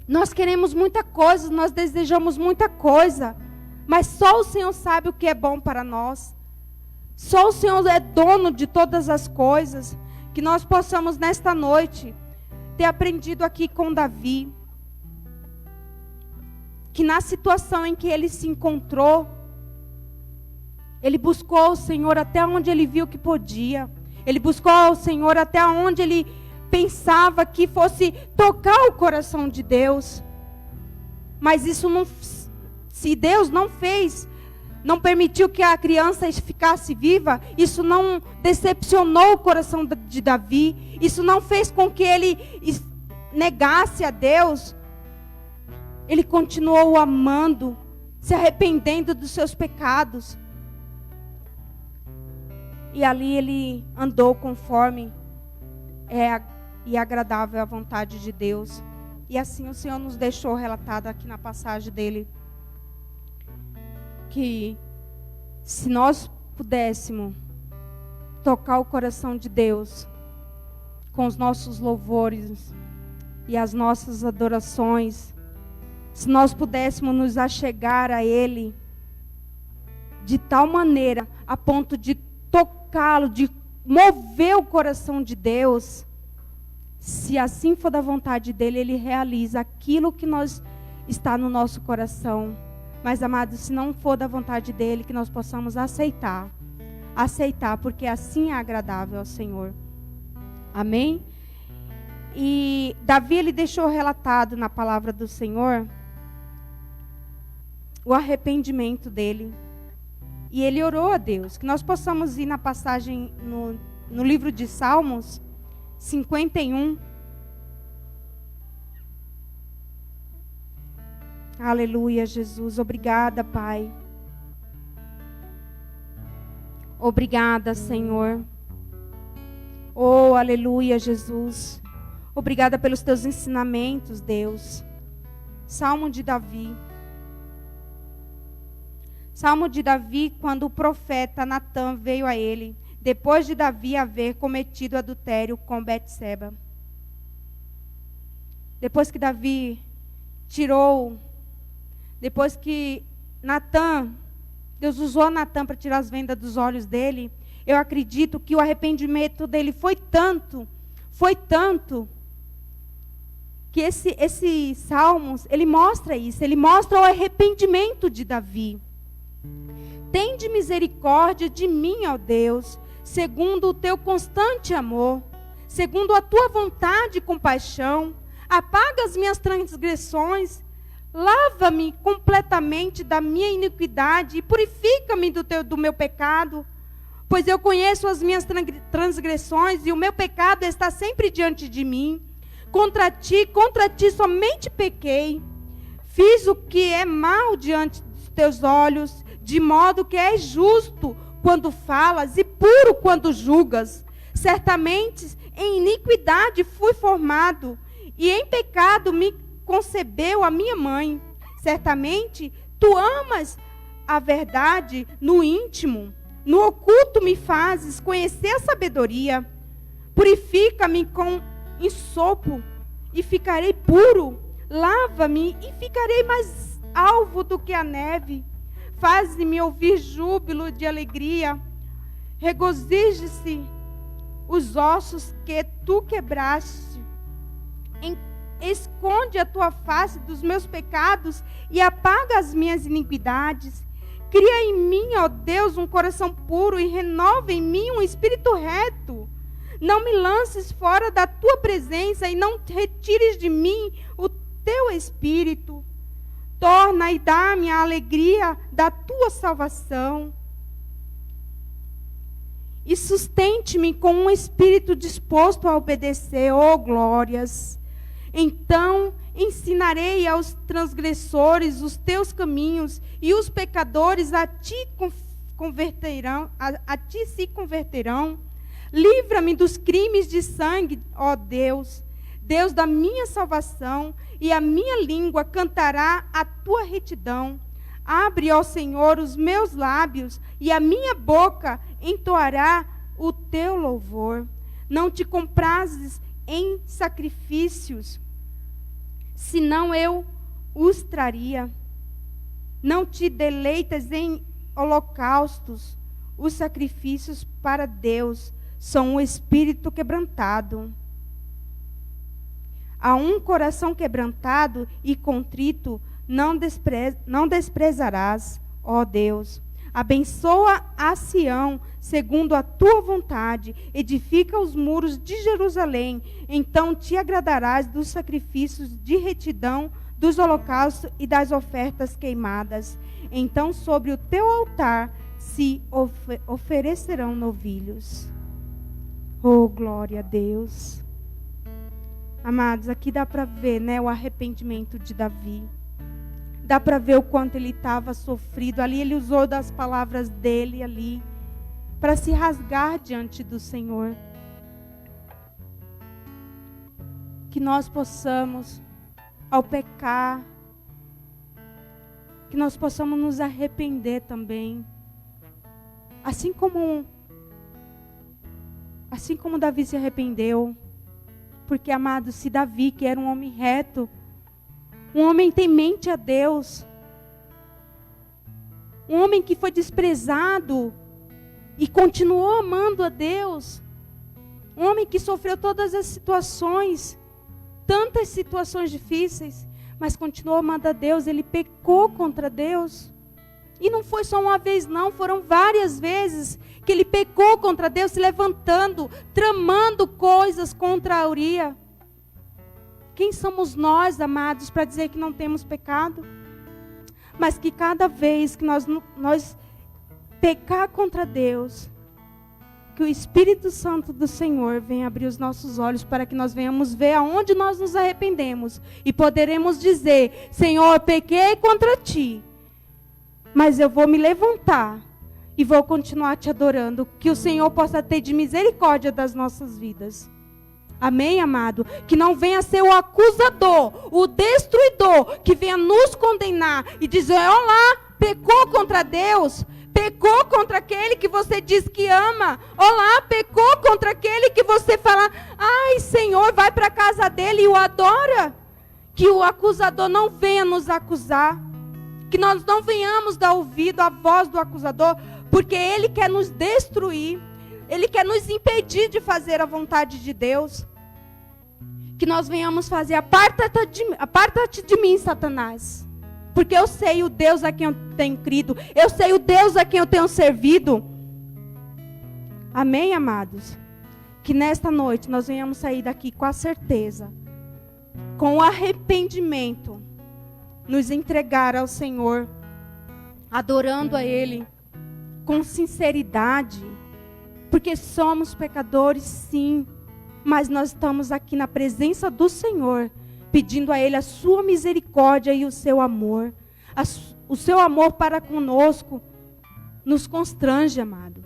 Nós queremos muita coisa, nós desejamos muita coisa, mas só o Senhor sabe o que é bom para nós. Só o Senhor é dono de todas as coisas. Que nós possamos nesta noite ter aprendido aqui com Davi, que na situação em que ele se encontrou, ele buscou o Senhor até onde ele viu que podia. Ele buscou o Senhor até onde ele pensava que fosse tocar o coração de Deus. Mas isso não, se Deus não fez, não permitiu que a criança ficasse viva, isso não decepcionou o coração de Davi, isso não fez com que ele negasse a Deus. Ele continuou amando, se arrependendo dos seus pecados. E ali ele andou conforme e agradável à vontade de Deus. E assim o Senhor nos deixou relatado aqui na passagem dele, que se nós pudéssemos tocar o coração de Deus com os nossos louvores e as nossas adorações, se nós pudéssemos nos achegar a Ele de tal maneira a ponto de tocá-lo, de mover o coração de Deus, se assim for da vontade dEle, Ele realiza aquilo que está no nosso coração. Mas, amados, se não for da vontade dEle, que nós possamos aceitar, porque assim é agradável ao Senhor. Amém? E Davi, ele deixou relatado na palavra do Senhor o arrependimento dele. E ele orou a Deus, que nós possamos ir na passagem no livro de Salmos 51. Aleluia, Jesus. Obrigada, Pai. Obrigada, Senhor. Oh, aleluia, Jesus. Obrigada pelos teus ensinamentos, Deus. Salmo de Davi. Salmo de Davi, quando o profeta Natã veio a ele, depois de Davi haver cometido adultério com Betseba. Depois que Davi depois que Deus usou Natã para tirar as vendas dos olhos dele, eu acredito que o arrependimento dele foi tanto, que esse Salmos, ele mostra isso, ele mostra o arrependimento de Davi. Tende misericórdia de mim, ó Deus, segundo o teu constante amor, segundo a tua vontade e compaixão, apaga as minhas transgressões, lava-me completamente da minha iniquidade e purifica-me do meu pecado, pois eu conheço as minhas transgressões e o meu pecado está sempre diante de mim. Contra ti somente pequei, fiz o que é mal diante dos teus olhos, de modo que és justo quando falas e puro quando julgas. Certamente em iniquidade fui formado, e em pecado me concebeu a minha mãe. Certamente tu amas a verdade no íntimo, no oculto me fazes conhecer a sabedoria. Purifica-me com ensopo e ficarei puro. Lava-me e ficarei mais alvo do que a neve. Faz-me ouvir júbilo de alegria. Regozije-se os ossos que tu quebraste. Esconde a tua face dos meus pecados e apaga as minhas iniquidades. Cria em mim, ó Deus, um coração puro e renova em mim um espírito reto. Não me lances fora da tua presença e não retires de mim o teu espírito. Torna e dá-me a alegria da tua salvação. E sustente-me com um espírito disposto a obedecer, ó glórias. Então ensinarei aos transgressores os teus caminhos, e os pecadores a ti se converterão. Livra-me dos crimes de sangue, ó Deus, Deus da minha salvação, e a minha língua cantará a tua retidão. Abre, ó Senhor, os meus lábios, e a minha boca entoará o teu louvor. Não te comprazes em sacrifícios, senão eu os traria. Não te deleitas em holocaustos. Os sacrifícios para Deus são o espírito quebrantado. A um coração quebrantado e contrito não desprezarás, ó Deus. Abençoa a Sião, segundo a tua vontade, edifica os muros de Jerusalém, então te agradarás dos sacrifícios de retidão, dos holocaustos e das ofertas queimadas. Então sobre o teu altar se oferecerão novilhos. Oh, glória a Deus. Amados, aqui dá para ver, né, o arrependimento de Davi. Dá para ver o quanto ele estava sofrido. Ali ele usou das palavras dele ali para se rasgar diante do Senhor. Que nós possamos, ao pecar, que nós possamos nos arrepender também. Assim como Davi se arrependeu. Porque, amado, se Davi, que era um homem reto, um homem temente a Deus, um homem que foi desprezado e continuou amando a Deus, um homem que sofreu todas as situações, tantas situações difíceis, mas continuou amando a Deus, ele pecou contra Deus. E não foi só uma vez não, foram várias vezes que ele pecou contra Deus, se levantando, tramando coisas contra a Uria. Quem somos nós, amados, para dizer que não temos pecado? Mas que cada vez que nós pecar contra Deus, que o Espírito Santo do Senhor venha abrir os nossos olhos para que nós venhamos ver aonde nós nos arrependemos. E poderemos dizer, Senhor, pequei contra Ti, mas eu vou me levantar e vou continuar Te adorando. Que o Senhor possa ter de misericórdia das nossas vidas. Amém, amado? Que não venha ser o acusador, o destruidor, que venha nos condenar e dizer, olá, pecou contra Deus, pecou contra aquele que você diz que ama, olá, pecou contra aquele que você fala, ai Senhor, vai para a casa dele e o adora. Que o acusador não venha nos acusar, que nós não venhamos dar ouvido à voz do acusador, porque ele quer nos destruir. Ele quer nos impedir de fazer a vontade de Deus. Que nós venhamos fazer, aparta-te de mim, Satanás. Porque eu sei o Deus a quem eu tenho crido. Eu sei o Deus a quem eu tenho servido. Amém, amados? Que nesta noite nós venhamos sair daqui com a certeza, com o arrependimento, nos entregar ao Senhor, adorando a Ele, com sinceridade. Porque somos pecadores, sim, mas nós estamos aqui na presença do Senhor, pedindo a Ele a sua misericórdia e o seu amor. O seu amor para conosco nos constrange, amado.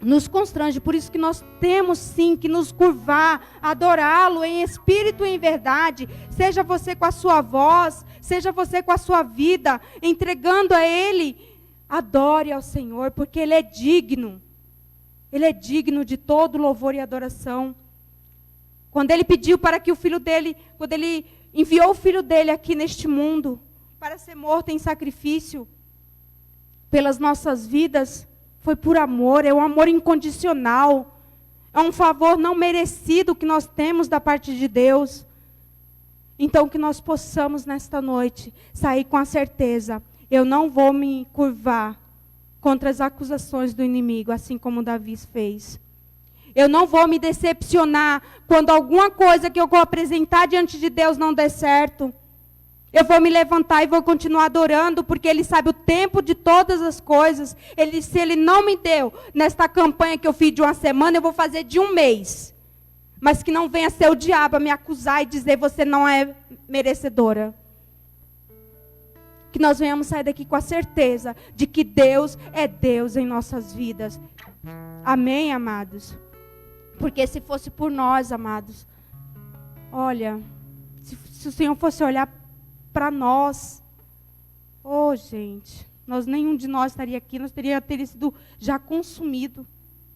Nos constrange, por isso que nós temos sim que nos curvar, adorá-lo em espírito e em verdade. Seja você com a sua voz, seja você com a sua vida, entregando a Ele. Adore ao Senhor, porque Ele é digno. Ele é digno de todo louvor e adoração. Quando Ele pediu para que o filho dele, quando Ele enviou o filho dele aqui neste mundo, para ser morto em sacrifício, pelas nossas vidas, foi por amor, é um amor incondicional, é um favor não merecido que nós temos da parte de Deus. Então que nós possamos nesta noite sair com a certeza, eu não vou me curvar contra as acusações do inimigo, assim como Davi fez. Eu não vou me decepcionar quando alguma coisa que eu vou apresentar diante de Deus não der certo. Eu vou me levantar e vou continuar adorando, porque Ele sabe o tempo de todas as coisas. Se Ele não me deu nesta campanha que eu fiz de uma semana, eu vou fazer de um mês. Mas que não venha ser o diabo a me acusar e dizer, você não é merecedora. Que nós venhamos sair daqui com a certeza de que Deus é Deus em nossas vidas. Amém, amados? Porque se fosse por nós, amados, olha, se o Senhor fosse olhar para nós, oh gente, nenhum de nós estaria aqui, nós teria sido já consumido.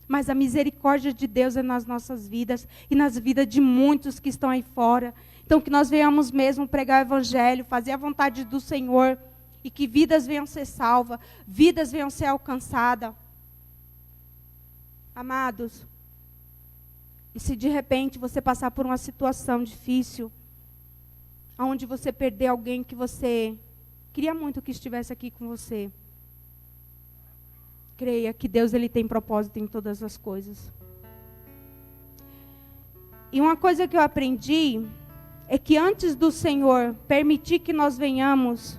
Mas a misericórdia de Deus é nas nossas vidas e nas vidas de muitos que estão aí fora. Então que nós venhamos mesmo pregar o Evangelho, fazer a vontade do Senhor e que vidas venham ser salvas, vidas venham ser alcançadas. Amados, e se de repente você passar por uma situação difícil, Onde você perder alguém que você queria muito que estivesse aqui com você. Creia que Deus ele tem propósito em todas as coisas. E uma coisa que eu aprendi é que antes do Senhor permitir que nós venhamos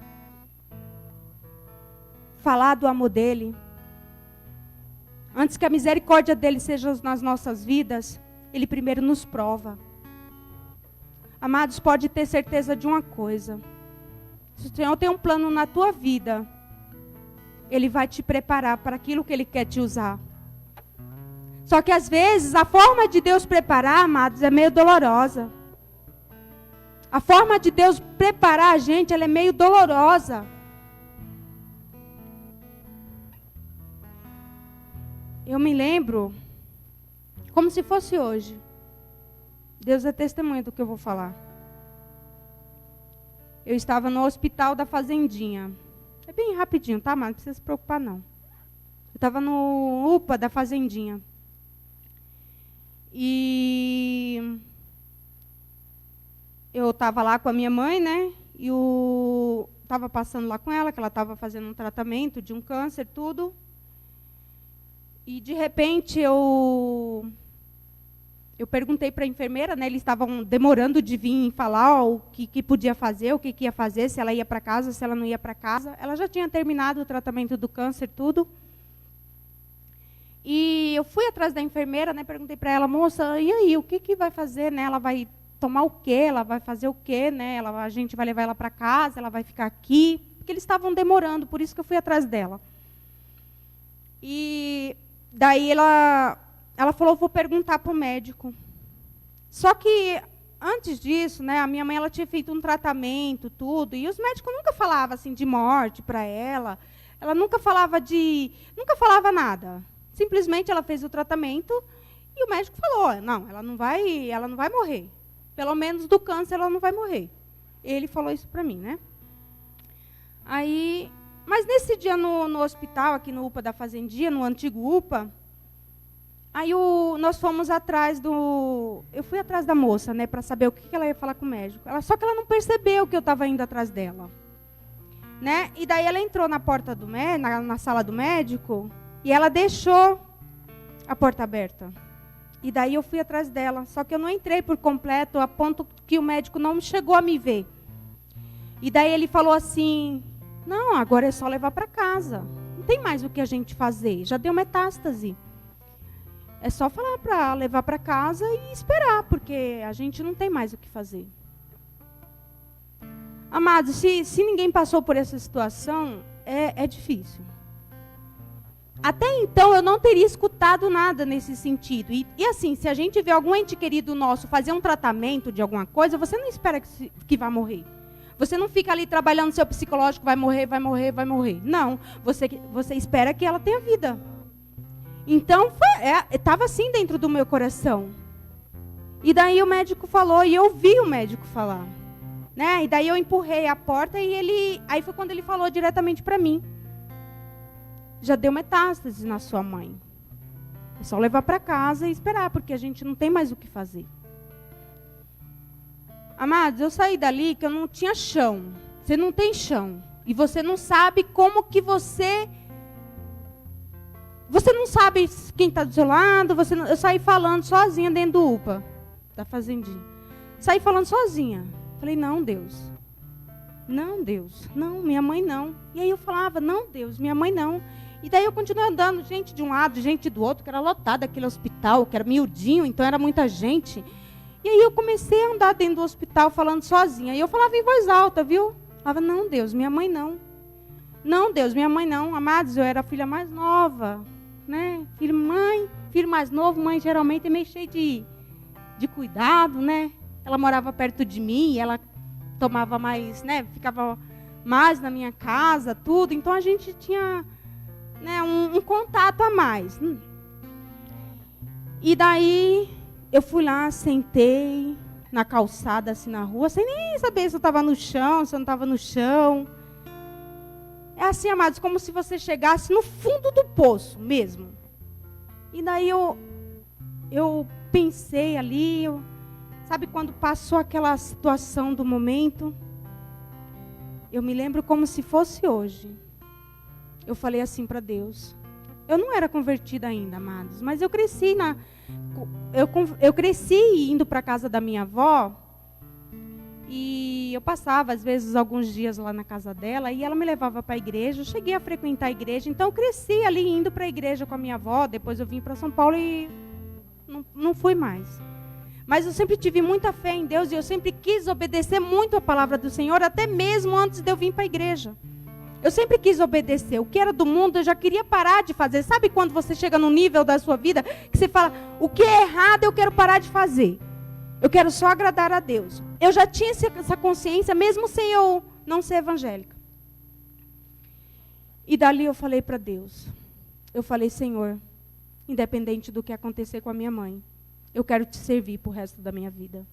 falar do amor dele, antes que a misericórdia dele seja nas nossas vidas, ele primeiro nos prova. Amados, pode ter certeza de uma coisa. Se o Senhor tem um plano na tua vida, ele vai te preparar para aquilo que ele quer te usar. Só que às vezes a forma de Deus preparar, amados, é meio dolorosa. A forma de Deus preparar a gente, ela é meio dolorosa. Eu me lembro, como se fosse hoje. Deus é testemunha do que eu vou falar. Eu estava no hospital da Fazendinha. É bem rapidinho, tá, mas não precisa se preocupar, não. Eu estava no UPA da Fazendinha. E eu estava lá com a minha mãe, né? E estava passando lá com ela, que ela estava fazendo um tratamento de um câncer, tudo. E, de repente, eu perguntei para a enfermeira, né? Eles estavam demorando de vir falar o que podia fazer, o que ia fazer, se ela ia para casa, se ela não ia para casa. Ela já tinha terminado o tratamento do câncer, tudo. E eu fui atrás da enfermeira, né? Perguntei para ela, moça, e aí, o que vai fazer, né? Ela vai tomar o quê? Ela vai fazer o quê, né? A gente vai levar ela para casa, ela vai ficar aqui. Porque eles estavam demorando, por isso que eu fui atrás dela. E daí ela falou, vou perguntar para o médico. Só que, antes disso, né, a minha mãe ela tinha feito um tratamento, tudo, e os médicos nunca falavam assim, de morte para ela. Ela nunca falava nada. Simplesmente ela fez o tratamento e o médico falou, não, ela não vai morrer. Pelo menos do câncer ela não vai morrer. Ele falou isso para mim, né? Aí, mas nesse dia no hospital, aqui no UPA da Fazendinha, no antigo UPA, aí nós fomos atrás eu fui atrás da moça, né, para saber o que ela ia falar com o médico. Só que ela não percebeu que eu estava indo atrás dela, né? E daí ela entrou na porta na sala do médico e ela deixou a porta aberta. E daí eu fui atrás dela, só que eu não entrei por completo, a ponto que o médico não chegou a me ver. E daí ele falou assim, não, agora é só levar para casa. Não tem mais o que a gente fazer, já deu metástase. É só falar para levar para casa e esperar, porque a gente não tem mais o que fazer. Amados, se ninguém passou por essa situação, é difícil. Até então, eu não teria escutado nada nesse sentido. E assim, se a gente vê algum ente querido nosso fazer um tratamento de alguma coisa, você não espera que vá morrer. Você não fica ali trabalhando seu psicológico, vai morrer, vai morrer, vai morrer. Não, você espera que ela tenha vida. Então, estava assim dentro do meu coração. E daí o médico falou, e eu vi o médico falar. Né? E daí eu empurrei a porta e aí foi quando ele falou diretamente para mim. Já deu metástase na sua mãe. É só levar para casa e esperar, porque a gente não tem mais o que fazer. Amados, eu saí dali que eu não tinha chão. Você não tem chão. E você não sabe como que você não sabe quem está do seu lado. Eu saí falando sozinha dentro do UPA, da Fazendinha. Saí falando sozinha. Falei, não, Deus. Não, Deus. Não, minha mãe não. E aí eu falava, não, Deus, minha mãe não. E daí eu continuei andando, gente de um lado, gente do outro, que era lotado aquele hospital, que era miudinho, então era muita gente. E aí eu comecei a andar dentro do hospital falando sozinha. E eu falava em voz alta, viu? Falava, não, Deus, minha mãe não. Não, Deus, minha mãe não. Amados, eu era a filha mais nova, né? Filho mais novo, mãe geralmente é meio cheio de cuidado, né? Ela morava perto de mim, ela tomava mais, né? Ficava mais na minha casa, tudo. Então a gente tinha, né, um contato a mais. E daí eu fui lá, sentei na calçada, assim, na rua, sem nem saber se eu estava no chão, se eu não estava no chão. É assim, amados, como se você chegasse no fundo do poço mesmo. E daí eu pensei ali, Sabe quando passou aquela situação do momento? Eu me lembro como se fosse hoje. Eu falei assim para Deus. Eu não era convertida ainda, amados, mas eu cresci eu cresci indo para a casa da minha avó. E eu passava, às vezes, alguns dias lá na casa dela, e ela me levava para a igreja. Eu cheguei a frequentar a igreja, então eu cresci ali indo para a igreja com a minha avó. Depois eu vim para São Paulo e não fui mais. Mas eu sempre tive muita fé em Deus e eu sempre quis obedecer muito a palavra do Senhor, até mesmo antes de eu vir para a igreja. Eu sempre quis obedecer. O que era do mundo eu já queria parar de fazer. Sabe quando você chega num nível da sua vida que você fala, o que é errado eu quero parar de fazer. Eu quero só agradar a Deus. Eu já tinha essa consciência, mesmo sem eu não ser evangélica. E dali eu falei para Deus. Eu falei, Senhor, independente do que acontecer com a minha mãe, eu quero te servir para o resto da minha vida.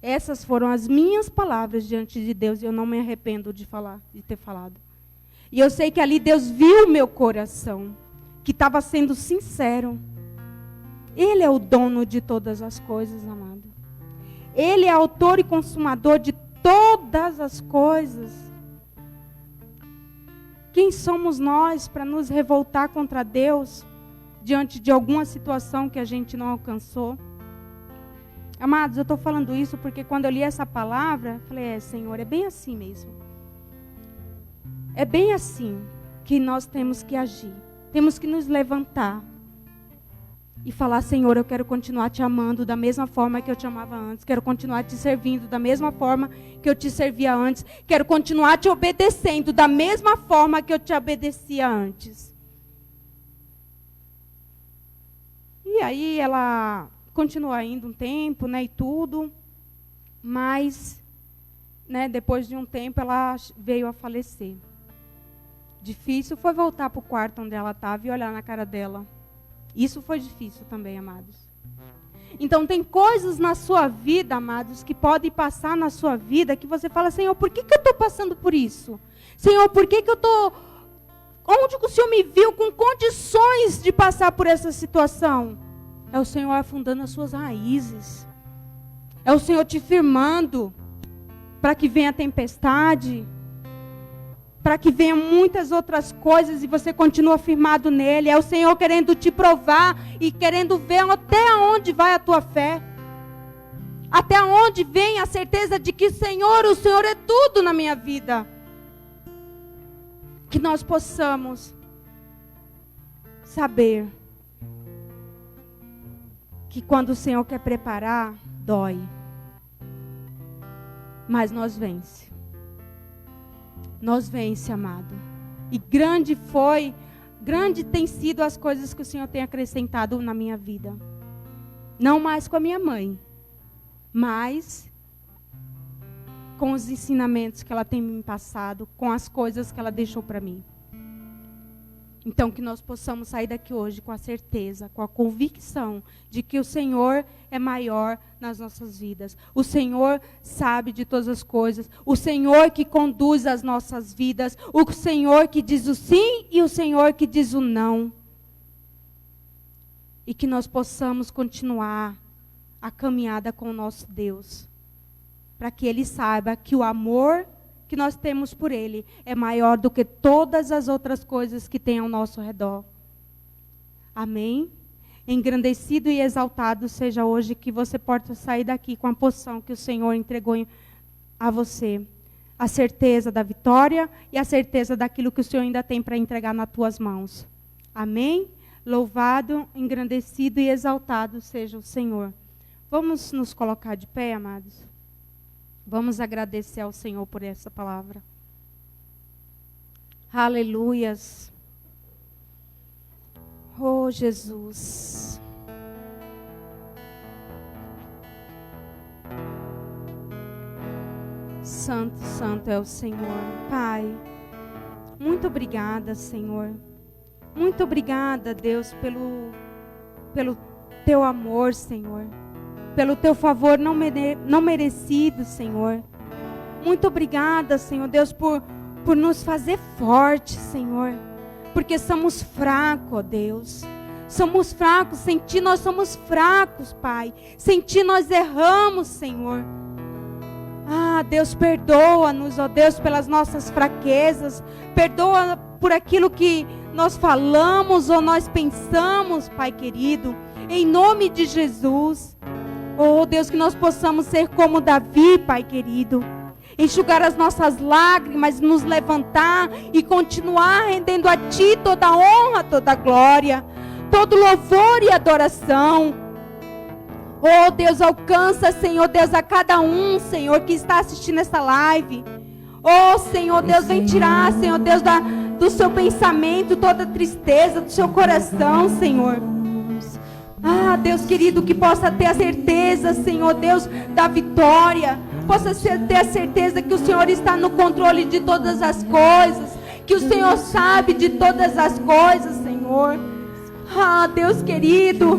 Essas foram as minhas palavras diante de Deus e eu não me arrependo de ter falado. E eu sei que ali Deus viu o meu coração, que estava sendo sincero. Ele é o dono de todas as coisas, amado. Ele é autor e consumador de todas as coisas. Quem somos nós para nos revoltar contra Deus diante de alguma situação que a gente não alcançou? Amados, eu estou falando isso porque quando eu li essa palavra, eu falei, Senhor, é bem assim mesmo. É bem assim que nós temos que agir. Temos que nos levantar e falar, Senhor, eu quero continuar te amando da mesma forma que eu te amava antes. Quero continuar te servindo da mesma forma que eu te servia antes. Quero continuar te obedecendo da mesma forma que eu te obedecia antes. E aí ela continuou indo um tempo, né, e tudo. Mas, né, depois de um tempo ela veio a falecer. Difícil foi voltar para o quarto onde ela estava e olhar na cara dela. Isso foi difícil também, amados. Então tem coisas na sua vida, amados, que podem passar na sua vida que você fala, Senhor, por que eu estou passando por isso? Senhor, por que eu estou... Onde o Senhor me viu com condições de passar por essa situação? É o Senhor afundando as suas raízes. É o Senhor te firmando para que venha a tempestade, para que venham muitas outras coisas e você continua firmado nele. É o Senhor querendo te provar e querendo ver até onde vai a tua fé. Até onde vem a certeza de que o Senhor é tudo na minha vida. Que nós possamos saber que quando o Senhor quer preparar, dói. Mas nós vence. Nós vence, amado. E grande tem sido as coisas que o Senhor tem acrescentado na minha vida. Não mais com a minha mãe, mas com os ensinamentos que ela tem me passado, com as coisas que ela deixou para mim. Então, que nós possamos sair daqui hoje com a certeza, com a convicção de que o Senhor é maior nas nossas vidas. O Senhor sabe de todas as coisas. O Senhor que conduz as nossas vidas. O Senhor que diz o sim e o Senhor que diz o não. E que nós possamos continuar a caminhada com o nosso Deus. Para que Ele saiba que o amor que nós temos por Ele é maior do que todas as outras coisas que tem ao nosso redor. Amém? Engrandecido e exaltado seja hoje que você possa sair daqui com a porção que o Senhor entregou a você. A certeza da vitória e a certeza daquilo que o Senhor ainda tem para entregar nas tuas mãos. Amém? Louvado, engrandecido e exaltado seja o Senhor. Vamos nos colocar de pé, amados? Vamos agradecer ao Senhor por essa palavra. Aleluias. Oh, Jesus. Santo, santo é o Senhor. Pai, muito obrigada, Senhor. Muito obrigada, Deus, pelo teu amor, Senhor. Pelo teu favor não merecido, Senhor. Muito obrigada, Senhor Deus, por nos fazer fortes, Senhor. Porque somos fracos, ó Deus. somos fracos, sem Ti nós somos fracos, Pai. Sem Ti nós erramos, Senhor. Ah, Deus, perdoa-nos, ó Deus, pelas nossas fraquezas. Perdoa por aquilo que nós falamos ou nós pensamos, Pai querido. Em nome de Jesus. Oh, Deus, que nós possamos ser como Davi, Pai querido. Enxugar as nossas lágrimas, nos levantar e continuar rendendo a Ti toda a honra, toda a glória, todo louvor e adoração. Oh Deus, alcança, Senhor Deus, a cada um, Senhor, que está assistindo essa live. Oh Senhor Deus, vem tirar, Senhor Deus, do seu pensamento toda a tristeza do seu coração, Senhor. Ah, Deus querido, que possa ter a certeza, Senhor Deus, da vitória. Possa ter a certeza que o Senhor está no controle de todas as coisas. Que o Senhor sabe de todas as coisas, Senhor. Ah, Deus querido,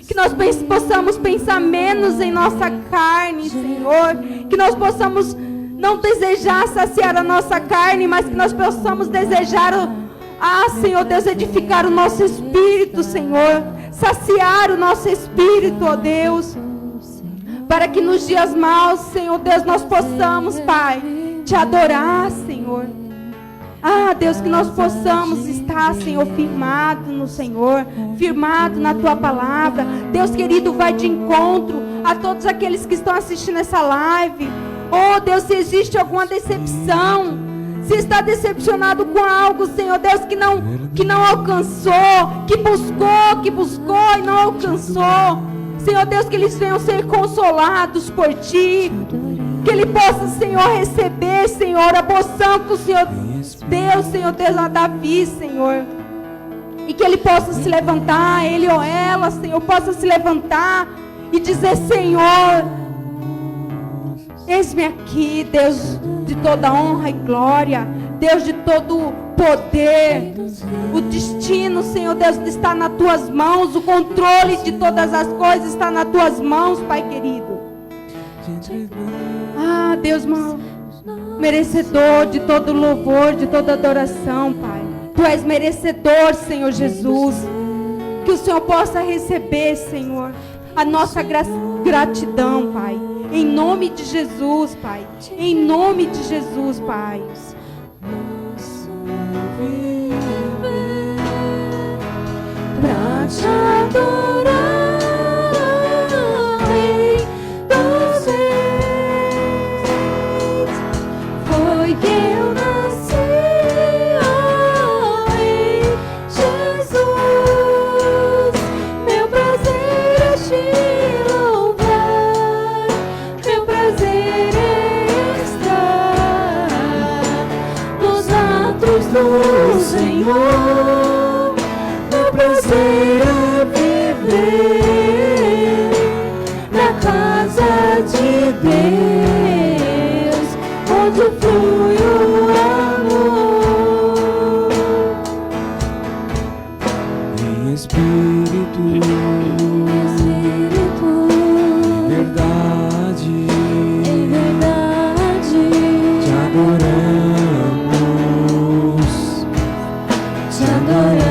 que nós possamos pensar menos em nossa carne, Senhor. Que nós possamos não desejar saciar a nossa carne, mas que nós possamos desejar, Senhor Deus, edificar o nosso espírito, Senhor. Saciar o nosso espírito, ó Deus. Para que nos dias maus, Senhor Deus, nós possamos, Pai, Te adorar, Senhor. Ah, Deus, que nós possamos estar, Senhor, firmado no Senhor, firmado na Tua palavra. Deus querido, vai de encontro a todos aqueles que estão assistindo essa live. Oh, Deus, se existe alguma decepção, se está decepcionado com algo, Senhor Deus, que não alcançou, que buscou e não alcançou. Senhor Deus, que eles venham ser consolados por Ti. Que ele possa, Senhor, receber, Senhor, a porção que o Senhor deu, Senhor Deus, a Davi, Senhor. E que ele possa se levantar, ele ou ela, Senhor, possa se levantar e dizer: Senhor, eis-me aqui, Deus de toda honra e glória, Deus de todo poder. O destino, Senhor Deus, está nas Tuas mãos. O controle de todas as coisas está nas Tuas mãos, Pai querido. Ah, Deus, merecedor de todo louvor, de toda adoração, Pai. Tu és merecedor, Senhor Jesus. Que o Senhor possa receber, Senhor, a nossa gratidão, Pai. Em nome de Jesus, Pai. Em nome de Jesus, Pai. Pra Te adorar, Rei dos Reis, foi que eu nasci, ó Rei Jesus. Meu prazer é Te louvar, meu prazer é estar nos atos do Senhor. Prazer é viver na casa de Deus, onde flui o amor. Em espírito, verdade, em verdade, Te adoramos, Te adoramos.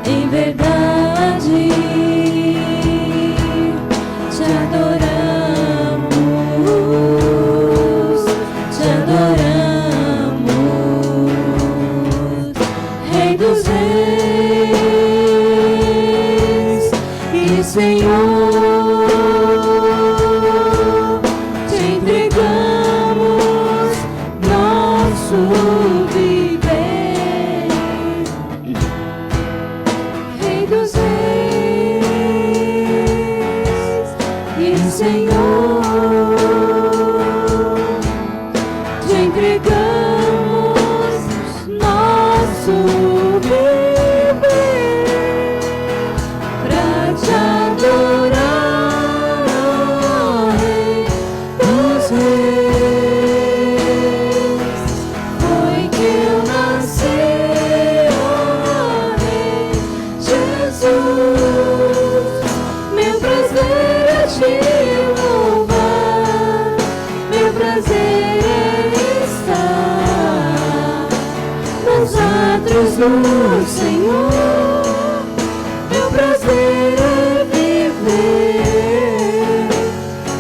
Em verdade, Te adoramos, Te adoramos, Rei dos Reis e Senhor. Te entregamos nosso viver, Rei dos Reis e Senhor. Te entregamos nosso viver pra Te adorar, ó Rei dos Reis. Foi que eu nasci, ó Rei Jesus. Meu prazer é Te louvar. do Senhor, meu prazer é viver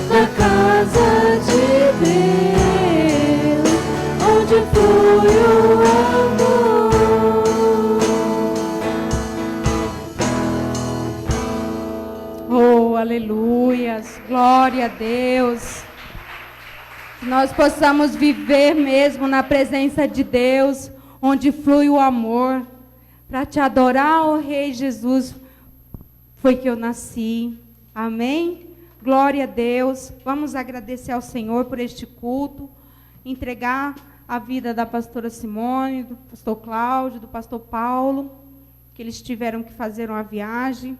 na casa de Deus, onde flui o amor. Oh, aleluias, glória a Deus. Que nós possamos viver mesmo na presença de Deus, onde flui o amor. Para te adorar, ó Rei Jesus, foi que eu nasci. Amém? Glória a Deus. Vamos agradecer ao Senhor por este culto, entregar a vida da pastora Simone, do pastor Cláudio, do pastor Paulo, que eles tiveram que fazer uma viagem,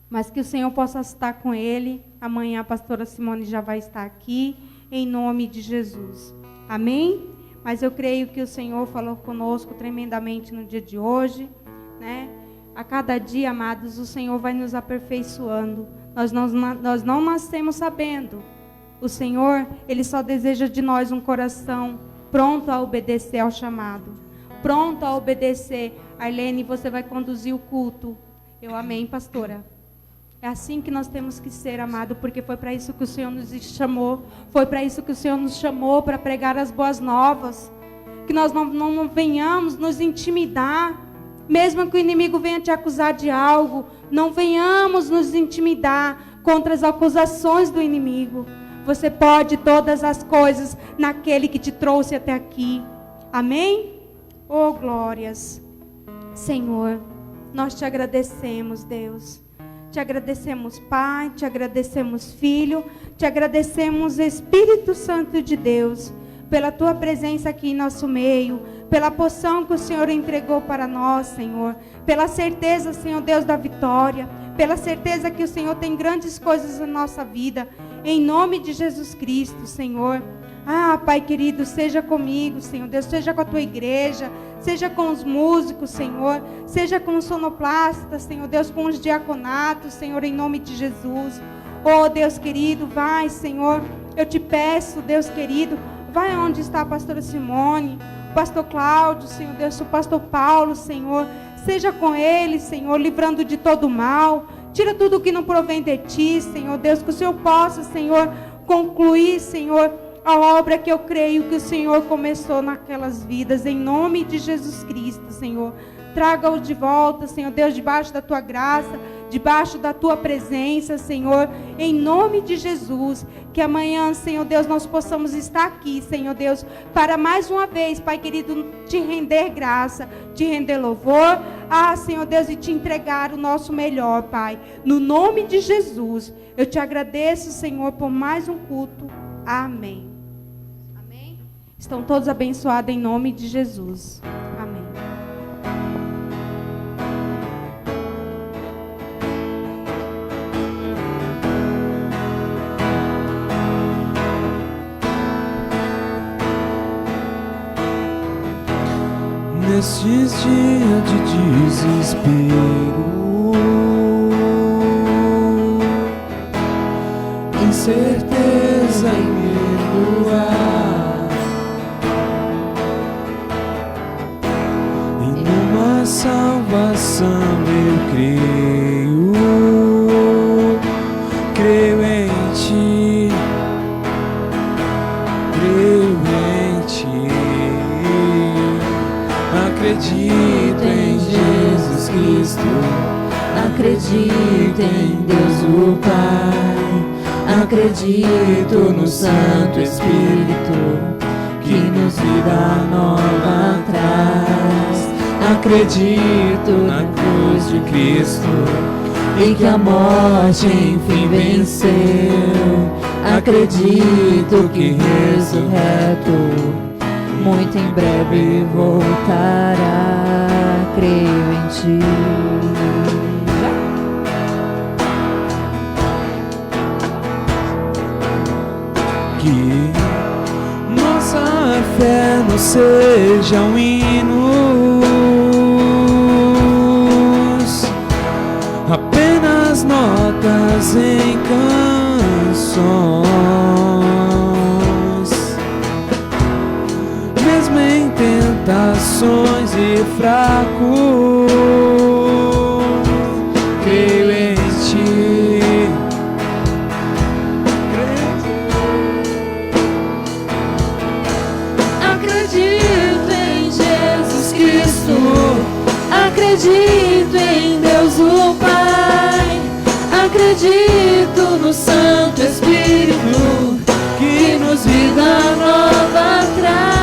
mas que o Senhor possa estar com ele. Amanhã a pastora Simone já vai estar aqui, em nome de Jesus. Amém? Mas eu creio que o Senhor falou conosco tremendamente no dia de hoje, né? A cada dia, amados, o Senhor vai nos aperfeiçoando. Nós não nascemos sabendo. O Senhor, Ele só deseja de nós um coração pronto a obedecer ao chamado. Pronto a obedecer. Arlene, você vai conduzir o culto. Eu amém, pastora. É assim que nós temos que ser, amado, porque foi para isso que o Senhor nos chamou. Foi para isso que o Senhor nos chamou, para pregar as boas novas. Que nós não venhamos nos intimidar, mesmo que o inimigo venha te acusar de algo. Não venhamos nos intimidar contra as acusações do inimigo. Você pode todas as coisas naquele que te trouxe até aqui. Amém? Oh, glórias. Senhor, nós te agradecemos, Deus. Te agradecemos, Pai, te agradecemos, Filho, te agradecemos, Espírito Santo de Deus, pela Tua presença aqui em nosso meio, pela porção que o Senhor entregou para nós, Senhor, pela certeza, Senhor Deus, da vitória, pela certeza que o Senhor tem grandes coisas na nossa vida, em nome de Jesus Cristo, Senhor. Ah, Pai querido, seja comigo, Senhor Deus, seja com a Tua igreja, seja com os músicos, Senhor, seja com os sonoplastas, Senhor Deus, com os diaconatos, Senhor, em nome de Jesus. Oh, Deus querido, vai, Senhor, eu te peço, Deus querido, vai onde está a pastora Simone, o pastor Cláudio, Senhor Deus, o pastor Paulo, Senhor, seja com eles, Senhor, livrando de todo mal, tira tudo que não provém de Ti, Senhor Deus, que o Senhor possa, Senhor, concluir, Senhor, a obra que eu creio que o Senhor começou naquelas vidas, em nome de Jesus Cristo, Senhor. Traga-o de volta, Senhor Deus, debaixo da Tua graça, debaixo da Tua presença, Senhor, em nome de Jesus. Que amanhã, Senhor Deus, nós possamos estar aqui, Senhor Deus, para mais uma vez, Pai querido, te render graça, te render louvor, Senhor Deus, e te entregar o nosso melhor, Pai. No nome de Jesus, eu te agradeço, Senhor, por mais um culto. Amém. Amém. Estão todos abençoados em nome de Jesus. Amém. Nestes dias de desespero, incerteza e medo há, em uma salvação eu creio, creio em Ti, creio em Ti, acredito em Jesus Cristo, Acredito em Deus o Pai, acredito no Santo Espírito, que nos vida nova traz. Acredito na cruz de Cristo, e que a morte enfim venceu. Acredito que ressurreto, muito em breve voltará. Creio em Ti. que nossa fé não sejam hinos, apenas notas em canções, mesmo em tentações e fraco, creio em ti. Acredito em Jesus Cristo, acredito em Deus o Pai, acredito no Santo Espírito que nos vida nova traz.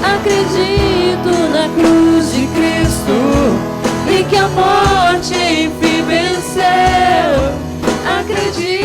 Acredito na cruz de Cristo e que a morte enfim venceu. Acredito